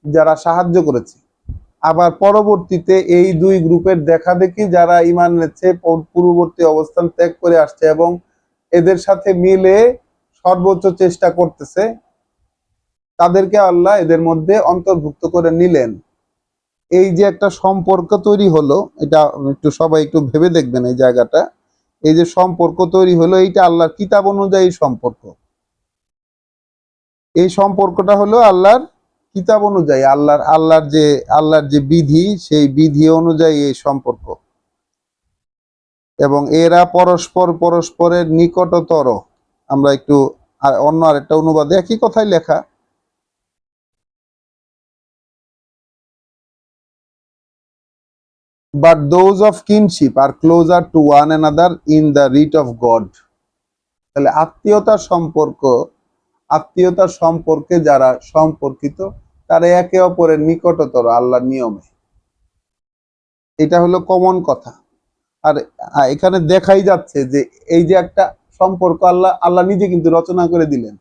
যারা সাহায্য করেছে, আবার পরবর্তীতে এই দুই গ্রুপের দেখা দেখি যারা ঈমান এনেছে, পূর্ববর্তী অবস্থান ত্যাগ করে আসছে এবং এদের সাথে মিলে সর্বোচ্চ চেষ্টা করতেছে, তাদেরকে আল্লাহ এদের মধ্যে অন্তর্ভুক্ত করে নিলেন। এই যে একটা সম্পর্ক তৈরি হলো, এটা একটু সবাই একটু ভেবে দেখবেন এই জায়গাটা। এই যে সম্পর্ক তৈরি হলো, এইটা আল্লাহর কিতাব অনুযায়ী সম্পর্ক। এই সম্পর্কটা হলো আল্লাহর কিতাব অনুযায়ী, আল্লাহর যে বিধি, সেই বিধি অনুযায়ী এই সম্পর্ক। এবং এরা পরস্পরের নিকটতর। আমরা একটু অন্য আরেকটা অনুবাদে একই কথাই লেখা, but those of kinship are closer to one another in the rite of God. তাহলে আত্মীয়তার সম্পর্কে যারা সম্পর্কিত, তারা একে অপরের নিকটতর আল্লাহর নিয়মে। এটা হলো কমন কথা। আর এখানে দেখাই যাচ্ছে যে এই যে একটা সম্পর্ক আল্লাহ নিজে কিন্তু রচনা করে দিলেন।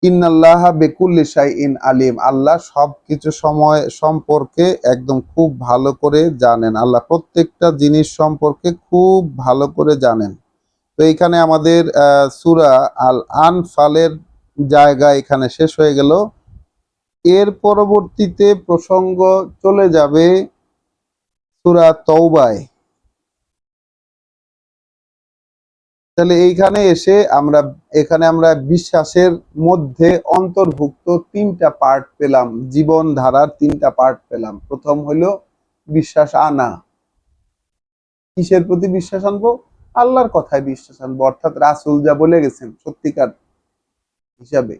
ইন্নাল্লাহা বিকুল্লি শাইইন আলিম, আল্লাহ সবকিছু সময় সম্পর্কে একদম খুব ভালো করে জানেন। আল্লাহ প্রত্যেকটা জিনিস সম্পর্কে খুব ভালো করে জানেন। তো এইখানে আমাদের সূরা আল আনফালের জায়গা এখানে শেষ হয়ে গেল। এর পরবর্তীতে প্রসঙ্গ চলে যাবে সূরা তওবায়। তাহলে এইখানে এসে আমরা বিশ্বাসের মধ্যে অন্তর্ভুক্ত তিনটা পার্ট পেলাম, জীবন ধারার তিনটা পার্ট পেলাম। প্রথম হলো বিশ্বাস আনা। কিসের প্রতি বিশ্বাস আনবো? আল্লাহর কথায় বিশ্বাস আনবো, অর্থাৎ রাসূল যা বলে গেছেন সত্যিকার হিসাবে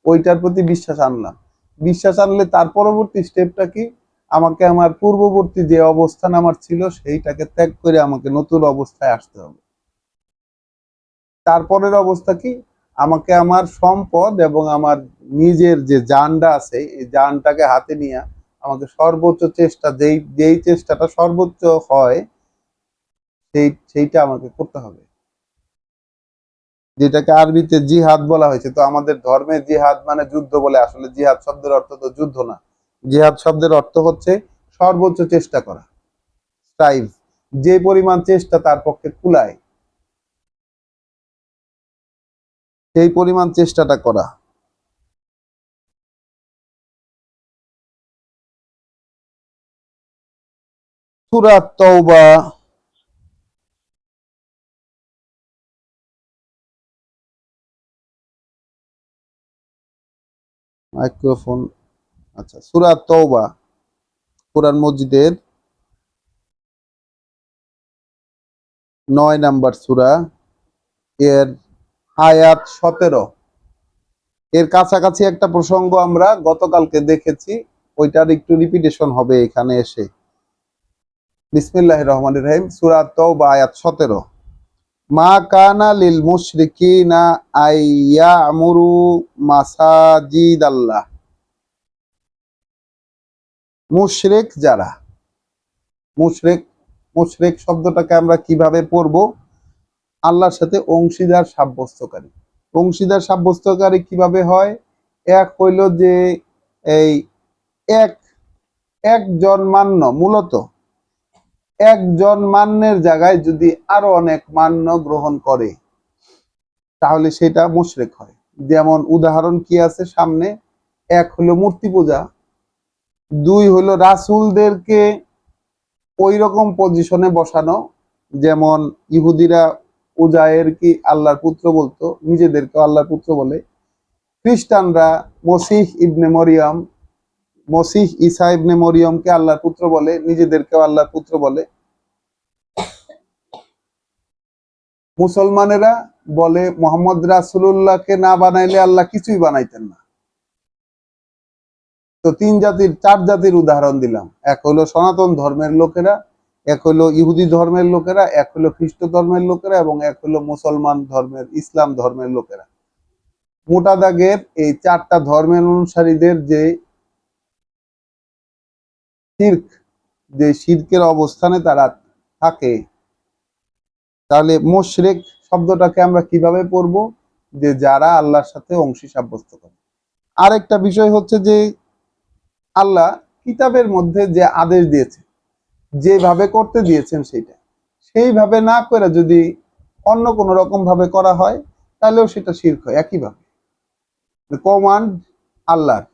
ওইটার প্রতি বিশ্বাস আনলাম। বিশ্বাস আনলে তার পরবর্তী স্টেপটা কি? আমাকে আমার পূর্ববর্তী যে অবস্থান আমার ছিল সেইটাকে ত্যাগ করে আমাকে নতুন অবস্থায় আসতে হবে। তারপরের অবস্থা কি? আমাকে আমার সম্পদ এবং আমার নিজের যে জানটা আছে এই জানটাকে হাতে নিয়ে আমাকে সর্বোচ্চ চেষ্টা, যেই চেষ্টাটা সর্বোচ্চ হয় সেইটা আমাকে করতে হবে, যেটাকে আরবিতে জিহাদ বলা হয়েছে। তো আমাদের ধর্মে জিহাদ মানে যুদ্ধ বলে, আসলে জিহাদ শব্দের অর্থ তো যুদ্ধ না। জিহাদ শব্দের অর্থ হচ্ছে সর্বোচ্চ চেষ্টা করা, স্ট্রাইভ, যে পরিমাণ চেষ্টা তার পক্ষে কুলায় সেই পরিমাণ চেষ্টাটা করা। সূরা তওবা মাইক্রোফোন, আচ্ছা, সূরা তওবা কোরআন মজিদের 9 নম্বর সূরা, এর আয়াত 17। এর কাছাকাছি একটা প্রসঙ্গ আমরা গতকালকে দেখেছি, ওইটার একটু রিপিটেশন হবে এখানে এসে। বিসমিল্লাহির রহমানির রহিম, সূরা তাওবা আয়াত 17। মা কানা লিল মুশরিকিনা আইয়ামুরু মাসাজিদাল্লাহ। মুশরিক যারা, মুশরিক মুশরিক শব্দটাকে আমরা কিভাবে পড়বো? আল্লাহর সাথে অংশীদার সাব্যস্তকারী। অংশীদার সাব্যস্তকারী কিভাবে হয়? এক হইল যে এই এক একজন মান্য, মূলত একজন মান্যের জায়গায় যদি আরো অনেক মান্য গ্রহণ করে তাহলে সেটা মুশরিক হয়। যেমন উদাহরণ কি আছে সামনে? এক হলো মূর্তি পূজা, দুই হলো রাসূলদেরকে ওই রকম পজিশনে বসানো, যেমন ইহুদিরা উজায়ের কি আল্লাহর পুত্র বলতো, নিজেদেরকে আল্লাহর পুত্র বলে। খ্রিস্টানরা মসিহ ঈসা ইবনে মরিয়মকে আল্লাহর পুত্র বলে, নিজেদেরকেও আল্লাহর পুত্র বলে। মুসলমানেরা বলে মোহাম্মদ রাসূলুল্লাহকে না বানাইলে আল্লাহ কিছুই বানাইতেন না। তো চার জাতির উদাহরণ দিলাম। এক হলো সনাতন ধর্মের লোকেরা, এক হলো ইহুদি ধর্মের লোকেরা, এক হলো খ্রিস্ট ধর্মের লোকেরা, এবং এক হলো মুসলমান ধর্মের, ইসলাম ধর্মের লোকেরা। মোটা দাগের এই চারটা ধর্মের অনুসারীদের যে শিরকের অবস্থানে তারা থাকে, তাহলে মুশরিক শব্দটাকে আমরা কিভাবে পড়বো? যে যারা আল্লাহর সাথে অংশী সাব্যস্ত করে। আরেকটা বিষয় হচ্ছে যে আল্লাহ কিতাবের মধ্যে যে আদেশ দিয়েছে, যেভাবে করতে দিয়েছেন সেইভাবে না করে যদি অন্য কোনো রকম ভাবে করা হয় তাহলেও সেটা শিরক হয়। একইভাবে কমান্ড আল্লাহর,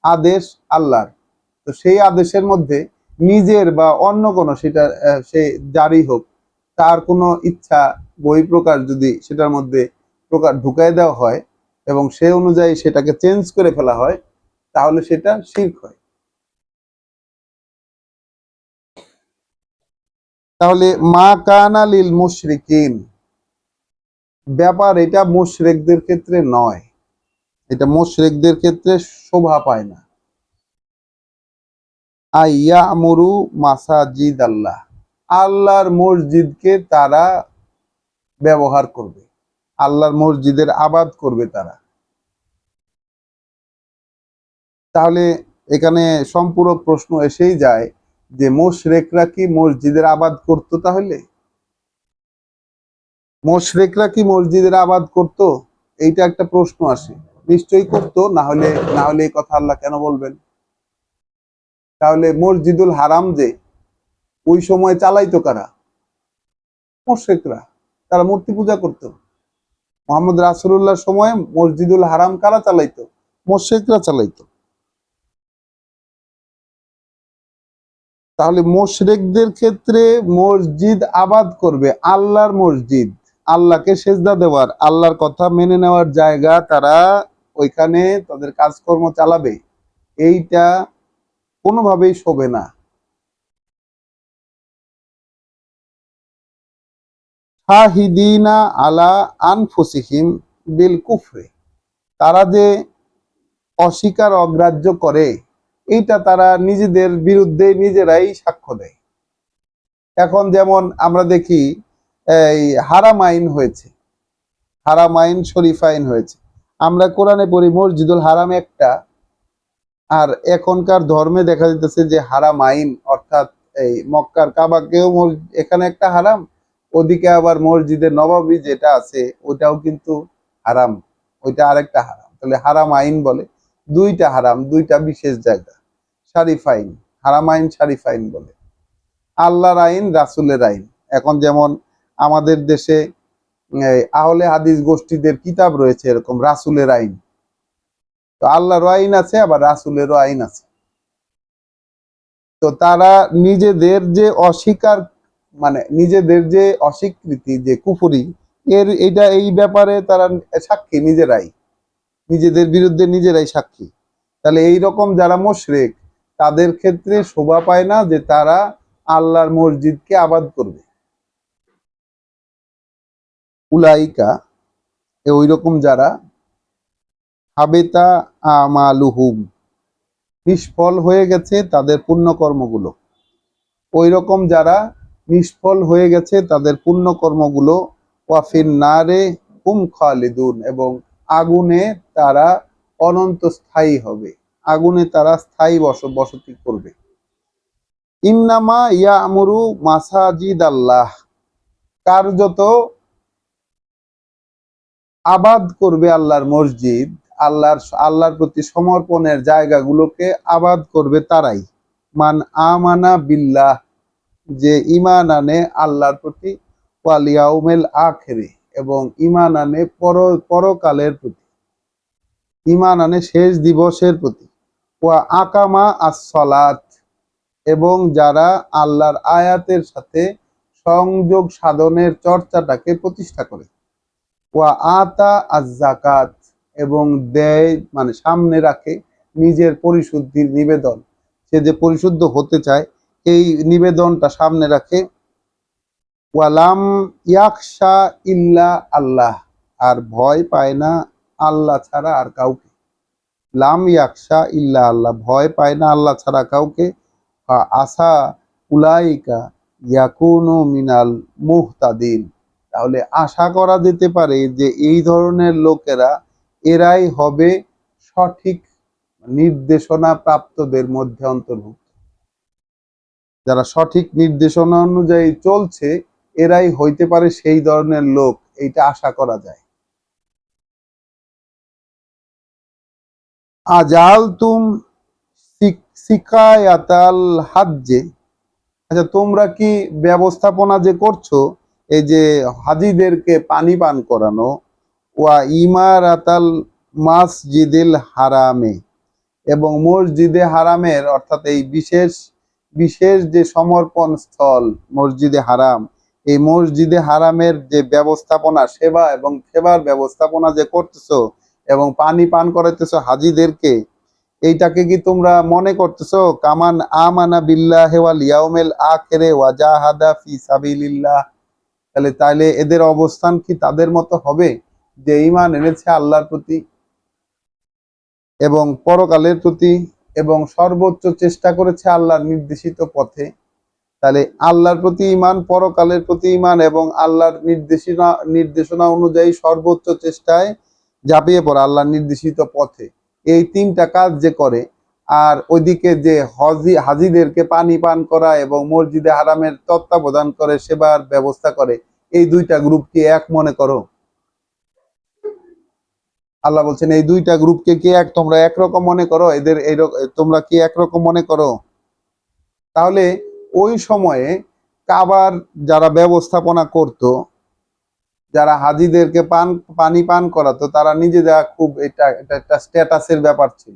আদেশ আল্লাহর, তো সেই আদেশের মধ্যে নিজের বা অন্য কোনো সেটা সে জারি হোক তার কোনো ইচ্ছা বহিঃপ্রকাশ যদি সেটার মধ্যে প্রকার ঢুকাই দেওয়া হয় এবং সে অনুযায়ী সেটাকে চেঞ্জ করে ফেলা হয় তাহলে সেটা শিরক হয়। তাহলে মা কানা লিল মুশরিকিন, ব্যাপার এটা মুশরিকদের ক্ষেত্রে নয়, এটা মুশরিকদের ক্ষেত্রে শোভা পায় না। আইয়ামুরু মাসাজিদ আল্লাহ, আল্লাহর মসজিদকে তারা ব্যবহার করবে, আল্লাহর মসজিদের আবাদ করবে তারা। তাহলে এখানে সম্পূরক প্রশ্ন এসেই যায় যে মুশরিকরা কি মসজিদের আবাদ করত? তাহলে মুশরিকরা কি মসজিদের আবাদ করত? এইটা একটা প্রশ্ন আসে। নিশ্চয়ই করতো, না হলে এই কথা আল্লাহ কেন বলবেন? তাহলে মসজিদুল হারাম যে ওই সময় চালাইতো কারা? মুশরিকরা। তারা মূর্তি পূজা করতো। মোহাম্মদ রাসূলুল্লাহর সময় মসজিদুল হারাম কারা চালাইতো? মুশরিকরা চালাইতো। তাহলে মুশরিকদের ক্ষেত্রে মসজিদ আবাদ করবে, আল্লাহর মসজিদ, আল্লাহকে সেজদা দেওয়ার, আল্লাহর কথা মেনে নেওয়ার জায়গা, তারা ওইখানে তাদের কাজকর্ম চালাবে, এইটা কোনোভাবেই শোভে না। শাহিদিনা আলা আনফুসিহিম বিল কুফরে, তারা যে অস্বীকার অগ্রাহ্য করে, এইটা তারা নিজেদের বিরুদ্ধে নিজেরাই সাক্ষ্য দেয়। এখন যেমন আমরা দেখি এই হারাম আইন হয়েছে, হারাম আইন শরীফ আইন হয়েছে। আমরা কোরআনে পড়ি মসজিদুল হারাম একটা, আর এখনকার ধর্মে দেখা যাইতেছে যে হারাম আইন, অর্থাৎ এই মক্কার কাবাকেও এখানে একটা হারাম, ওদিকে আবার মসজিদে নববী যেটা আছে ওটাও কিন্তু হারাম, ওইটা আরেকটা হারাম। তাহলে হারাম আইন বলে, দুইটা হারাম, দুইটা বিশেষ জায়গা। শরীফ আইন, হারাম আইন শরীফ আইন বলে। আল্লাহর আইন, রাসূলের আইন। এখন যেমন আমাদের দেশে আহলে হাদিস গোষ্ঠীদের কিতাব রয়েছে এরকম রাসূলের আইন, তো আল্লাহরও আইন আছে আবার রাসূলেরও আইন আছে। তো তারা নিজেদের যে অস্বীকার, মানে নিজেদের যে অস্বীকৃতি, যে কুফরি, এটা এই ব্যাপারে তারা সাক্ষী নিজেরাই, নিজেদের বিরুদ্ধে নিজেরাই সাক্ষী। তাহলে এই রকম যারা মুশরিক, তাদের ক্ষেত্রে শোভা পায় না যে তারা আল্লাহর মসজিদকে আবাদ করবে। উলাইকা, ওই রকম যারা, হাবেতা আমালুহুম, নিষ্ফল হয়ে গেছে তাদের পুণ্যকর্মগুলো। ওই রকম যারা নিষ্ফল হয়ে গেছে তাদের পুণ্যকর্মগুলো, ওয়াফিন নারে হুম খালিদুন, এবং আগুনে তারা অনন্ত স্থায়ী হবে, আগুনে তারা স্থায়ী বসতি করবে। ইন্নামা ইয়ামুরু মাসাজিদ আল্লাহ, কার্যত আবাদ করবে আল্লাহর মসজিদ, আল্লাহর প্রতি সমর্পণের জায়গাগুলোকে আবাদ করবে তারাই, মান আমানা বিল্লাহ, যে ঈমান আনে আল্লাহর প্রতি, ওয়াল ইয়াউমিল আখিরে, এবং ঈমান আনে পরকালের প্রতি, ঈমান আনে শেষ দিবসের প্রতি, ওয়া আকামা আস-সালাত, এবং যারা আল্লাহর আয়াতের সাথে সংযোগ সাধনের চর্চাটাকে প্রতিষ্ঠা করে, ওয়া আতা আজ-যাকাত, এবং দেয়, মানে সামনে রাখে নিজের পরিশুদ্ধির নিবেদন, সে যে পরিশুদ্ধ হতে চায় এই নিবেদনটা সামনে রাখে। ওয়ালাম ইয়াখশা ইল্লা আল্লাহ, আর ভয় পায় না আল্লাহ ছাড়া আর কাউকে। লাম ইয়াখশা ইল্লা আল্লাহ, ভয় পায় না আল্লাহ ছাড়া কাউকে। আসা উলাইকা ইয়াকুনু মিনাল মুহতাদিন, তাহলে আশা করা যেতে পারে যে এই ধরনের লোকেরা, এরাই হবে সঠিক নির্দেশনা প্রাপ্তদের মধ্যে অন্তর্ভুক্ত। যারা সঠিক নির্দেশনা অনুযায়ী চলছে, এরাই হইতে পারে সেই ধরনের লোক, এইটা আশা করা যায়। আজাল তুম সিকায়াতাল হাজ্জে, আচ্ছা তোমরা কি ব্যবস্থাপনা যে করছো, এই যে হাজিদেরকে পানি পান করানো, ওয়া ইমারাতাল মাসজিদিল হারামে, এবং মসজিদে হারামের, অর্থাৎ এই বিশেষ বিশেষ যে সমর্পণ স্থল মসজিদে হারাম, এই মসজিদে হারামের যে ব্যবস্থাপনা, সেবা এবং সেবার ব্যবস্থাপনা যে করতেছো, এবং পানি পান করাইতেছো হাজিদেরকে, এইটাকে কি তোমরা মনে করতেছো কামান আমানা বিল্লাহি ওয়াল ইয়াউমিল আখিরে ওয়া জাহাদা ফি সাবিলিল্লাহ? তাইলে এদের অবস্থান কি তাদের মতো হবে যে ঈমান এনেছে আল্লাহর প্রতি এবং পরকালের প্রতি, এবং সর্বোচ্চ চেষ্টা করেছে আল্লাহর নির্দেশিত পথে? তাহলে আল্লাহর প্রতি ঈমান, পরকালের প্রতি ঈমান, এবং আল্লাহর নির্দেশনা অনুযায়ী সর্বোচ্চ চেষ্টায় ঝাঁপিয়ে পড়া আল্লাহর নির্দেশিত পথে, এই তিনটা কাজ যে করে, আর ওইদিকে যে হাজিদেরকে পানি পান করা এবং মসজিদে হারামের তত্ত্বাবধান করে, সেবার ব্যবস্থা করে, এই দুইটা গ্রুপ কি এক মনে করো? আল্লাহ বলছেন এই দুইটা গ্রুপকে কি তোমরা একরকম মনে করো? এদের তোমরা কি একরকম মনে করো? তাহলে ওই সময়ে কাবার যারা ব্যবস্থাপনা করত, যারা হাজিদেরকে পানি পান করাতো তারা নিজেরা খুব এটা এটা একটা স্ট্যাটাসের ব্যাপার ছিল,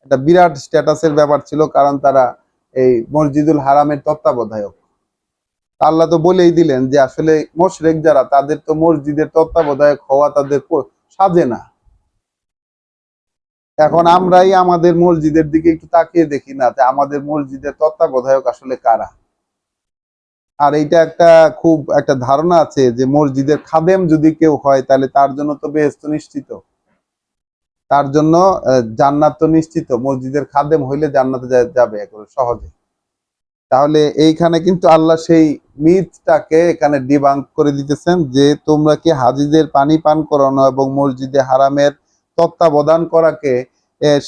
এটা বিরাট স্ট্যাটাসের ব্যাপার ছিল, কারণ তারা এই মসজিদুল হারামের তত্ত্বাবধায়ক। আল্লাহ তো বলেই দিলেন যে আসলে মুশরিক যারা তাদের তো মসজিদের তত্ত্বাবধায়ক হওয়া তাদের সাজে না। এখন আমরাই আমাদের মসজিদের দিকে একটু তাকিয়ে দেখি না যে আমাদের মসজিদের তত্ত্বাবধায়ক আসলে কারা। আর এইটা একটা খুব একটা ধারণা আছে যে মসজিদের খাদেম যদি কেউ হয় তাহলে তার জন্য তো বেহেশত নিশ্চিত, তার জন্য জান্নাত তো নিশ্চিত, মসজিদের খাদেম হইলে জান্নাতে যাবে একেবারে সহজে। তাহলে এইখানে কিন্তু আল্লাহ সেই মিথটাকে এখানে ডিবাঙ্ক করে দিতেছেন যে তোমরা কি হাজিদের পানি পান করানো এবং মসজিদে হারামের তত্ত্বাবধান করাকে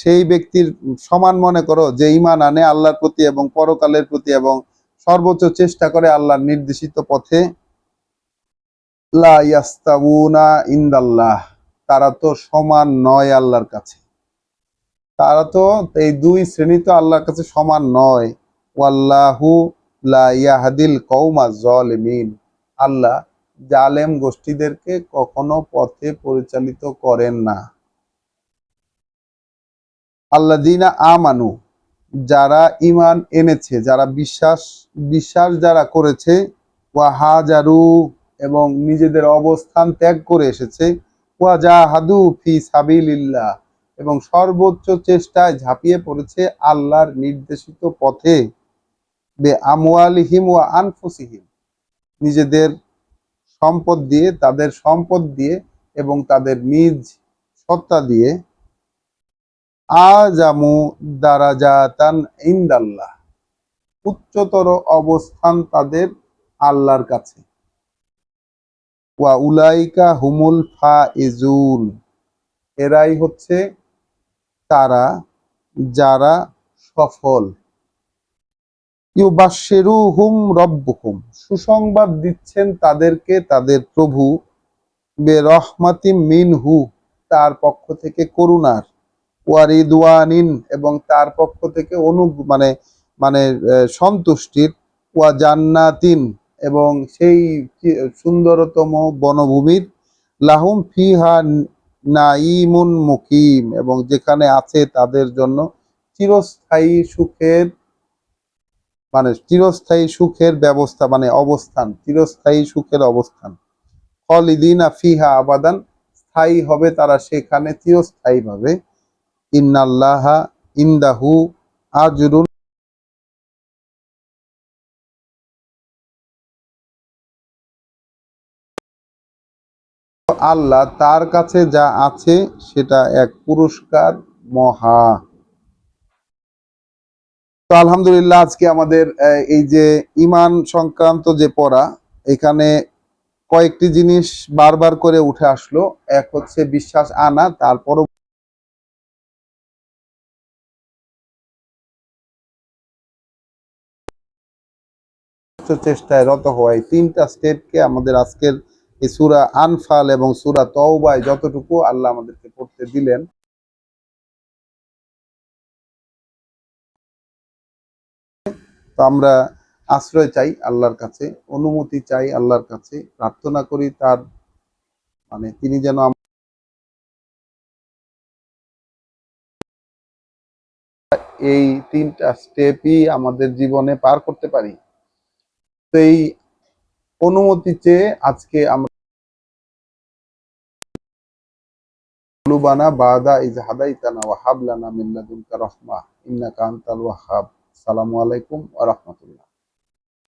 সেই ব্যক্তির সমান মনে করো যে ঈমান আনে আল্লাহর প্রতি এবং পরকালের প্রতি এবং সর্বোচ্চ চেষ্টা করে আল্লাহর নির্দেশিত পথে। লা ইয়াস্তাউনা ইনদাল্লাহ, তারা তো সমান নয় আল্লাহর কাছে, তারা তো এই দুই শ্রেণী তো আল্লাহর কাছে সমান নয়। ওয়াল্লাহু লা ইয়াহদিল কওমা যালিমিন, আল্লাহ জালেম গোষ্ঠীদেরকে কখনো পথে পরিচালিত করেন না। আল্লাযীনা আমানু, যারা ঈমান এনেছে, যারা বিশ্বাস যারা করেছে, ওয়া হাজারু, এবং নিজেদের অবস্থান ত্যাগ করে এসেছে, ওয়া জাহাদু ফি সাবিলিল্লাহ, এবং সর্বোচ্চ চেষ্টায় ঝাঁপিয়ে পড়েছে আল্লাহর নির্দেশিত পথে, বে আমওয়ালিহিম ওয়া আনফুসিহিম, নিজেদের সম্পদ দিয়ে, তাদের সম্পদ দিয়ে এবং তাদের নিজ সত্তা দিয়ে, আজামু দারাজাতান ইনদাল্লাহ, উচ্চতর অবস্থান তাদের আল্লাহর কাছে, ওয়া উলাইকা হুমুল ফাইজুন, এরাই হচ্ছে তারা যারা সফল। ইউবাশশিরুহুম রব্বুহুম, সুসংবাদ দিচ্ছেন তাদেরকে তাদের প্রভু, বেরহমাতিম মিনহু, তার পক্ষ থেকে করুণার, ওয়ারিদওয়ানিন, এবং তার পক্ষ থেকে মানে মানে সন্তুষ্টির, ওয়া জান্নাতিন, এবং সেই সুন্দরতম বনভূমির, লাহুম ফিহা নাঈমুন মুকিম, এবং যেখানে আছে তাদের জন্য চিরস্থায়ী সুখের, মানে চিরস্থায়ী সুখের ব্যবস্থা, মানে অবস্থান, চিরস্থায়ী সুখের অবস্থান। খালিদিনা ফিহা আবাদান, স্থায়ী হবে তারা সেখানে চিরস্থায়ী ভাবে। ইন্নাল্লাহা ইনদাহু আজরুন, আল্লাহ তার কাছে যা আছে সেটা এক পুরস্কার মহা। তো আলহামদুলিল্লাহ, আজকে আমাদের এই যে ঈমান সংক্রান্ত যে পড়া, এখানে কয়েকটি জিনিস বারবার করে উঠে আসলো। এক হচ্ছে বিশ্বাস আনা, তারপরও চেষ্টায় রত হওয়া, এই তিনটা স্টেপকে আমাদের আজকের এই সূরা আনফাল এবং সূরা তওবায় যতটুকু আল্লাহ আমাদেরকে পড়তে দিলেন, তো আমরা আশ্রয় চাই আল্লাহর কাছে, অনুমতি চাই আল্লাহর কাছে, প্রার্থনা করি তার, মানে তিনি যেন এই তিনটা স্টেপই আমাদের জীবনে পার করতে পারি। তো এই অনুমতি চেয়ে আজকে আমরা লুবানা বাদা ইজ হাদাইতানা ওয়া হাব লানা মিন লাদুনকা রাহমা ইন্নাকা আনতাল ওয়াহ্হাব। আসসালামু আলাইকুম ওয়া রাহমাতুল্লাহ।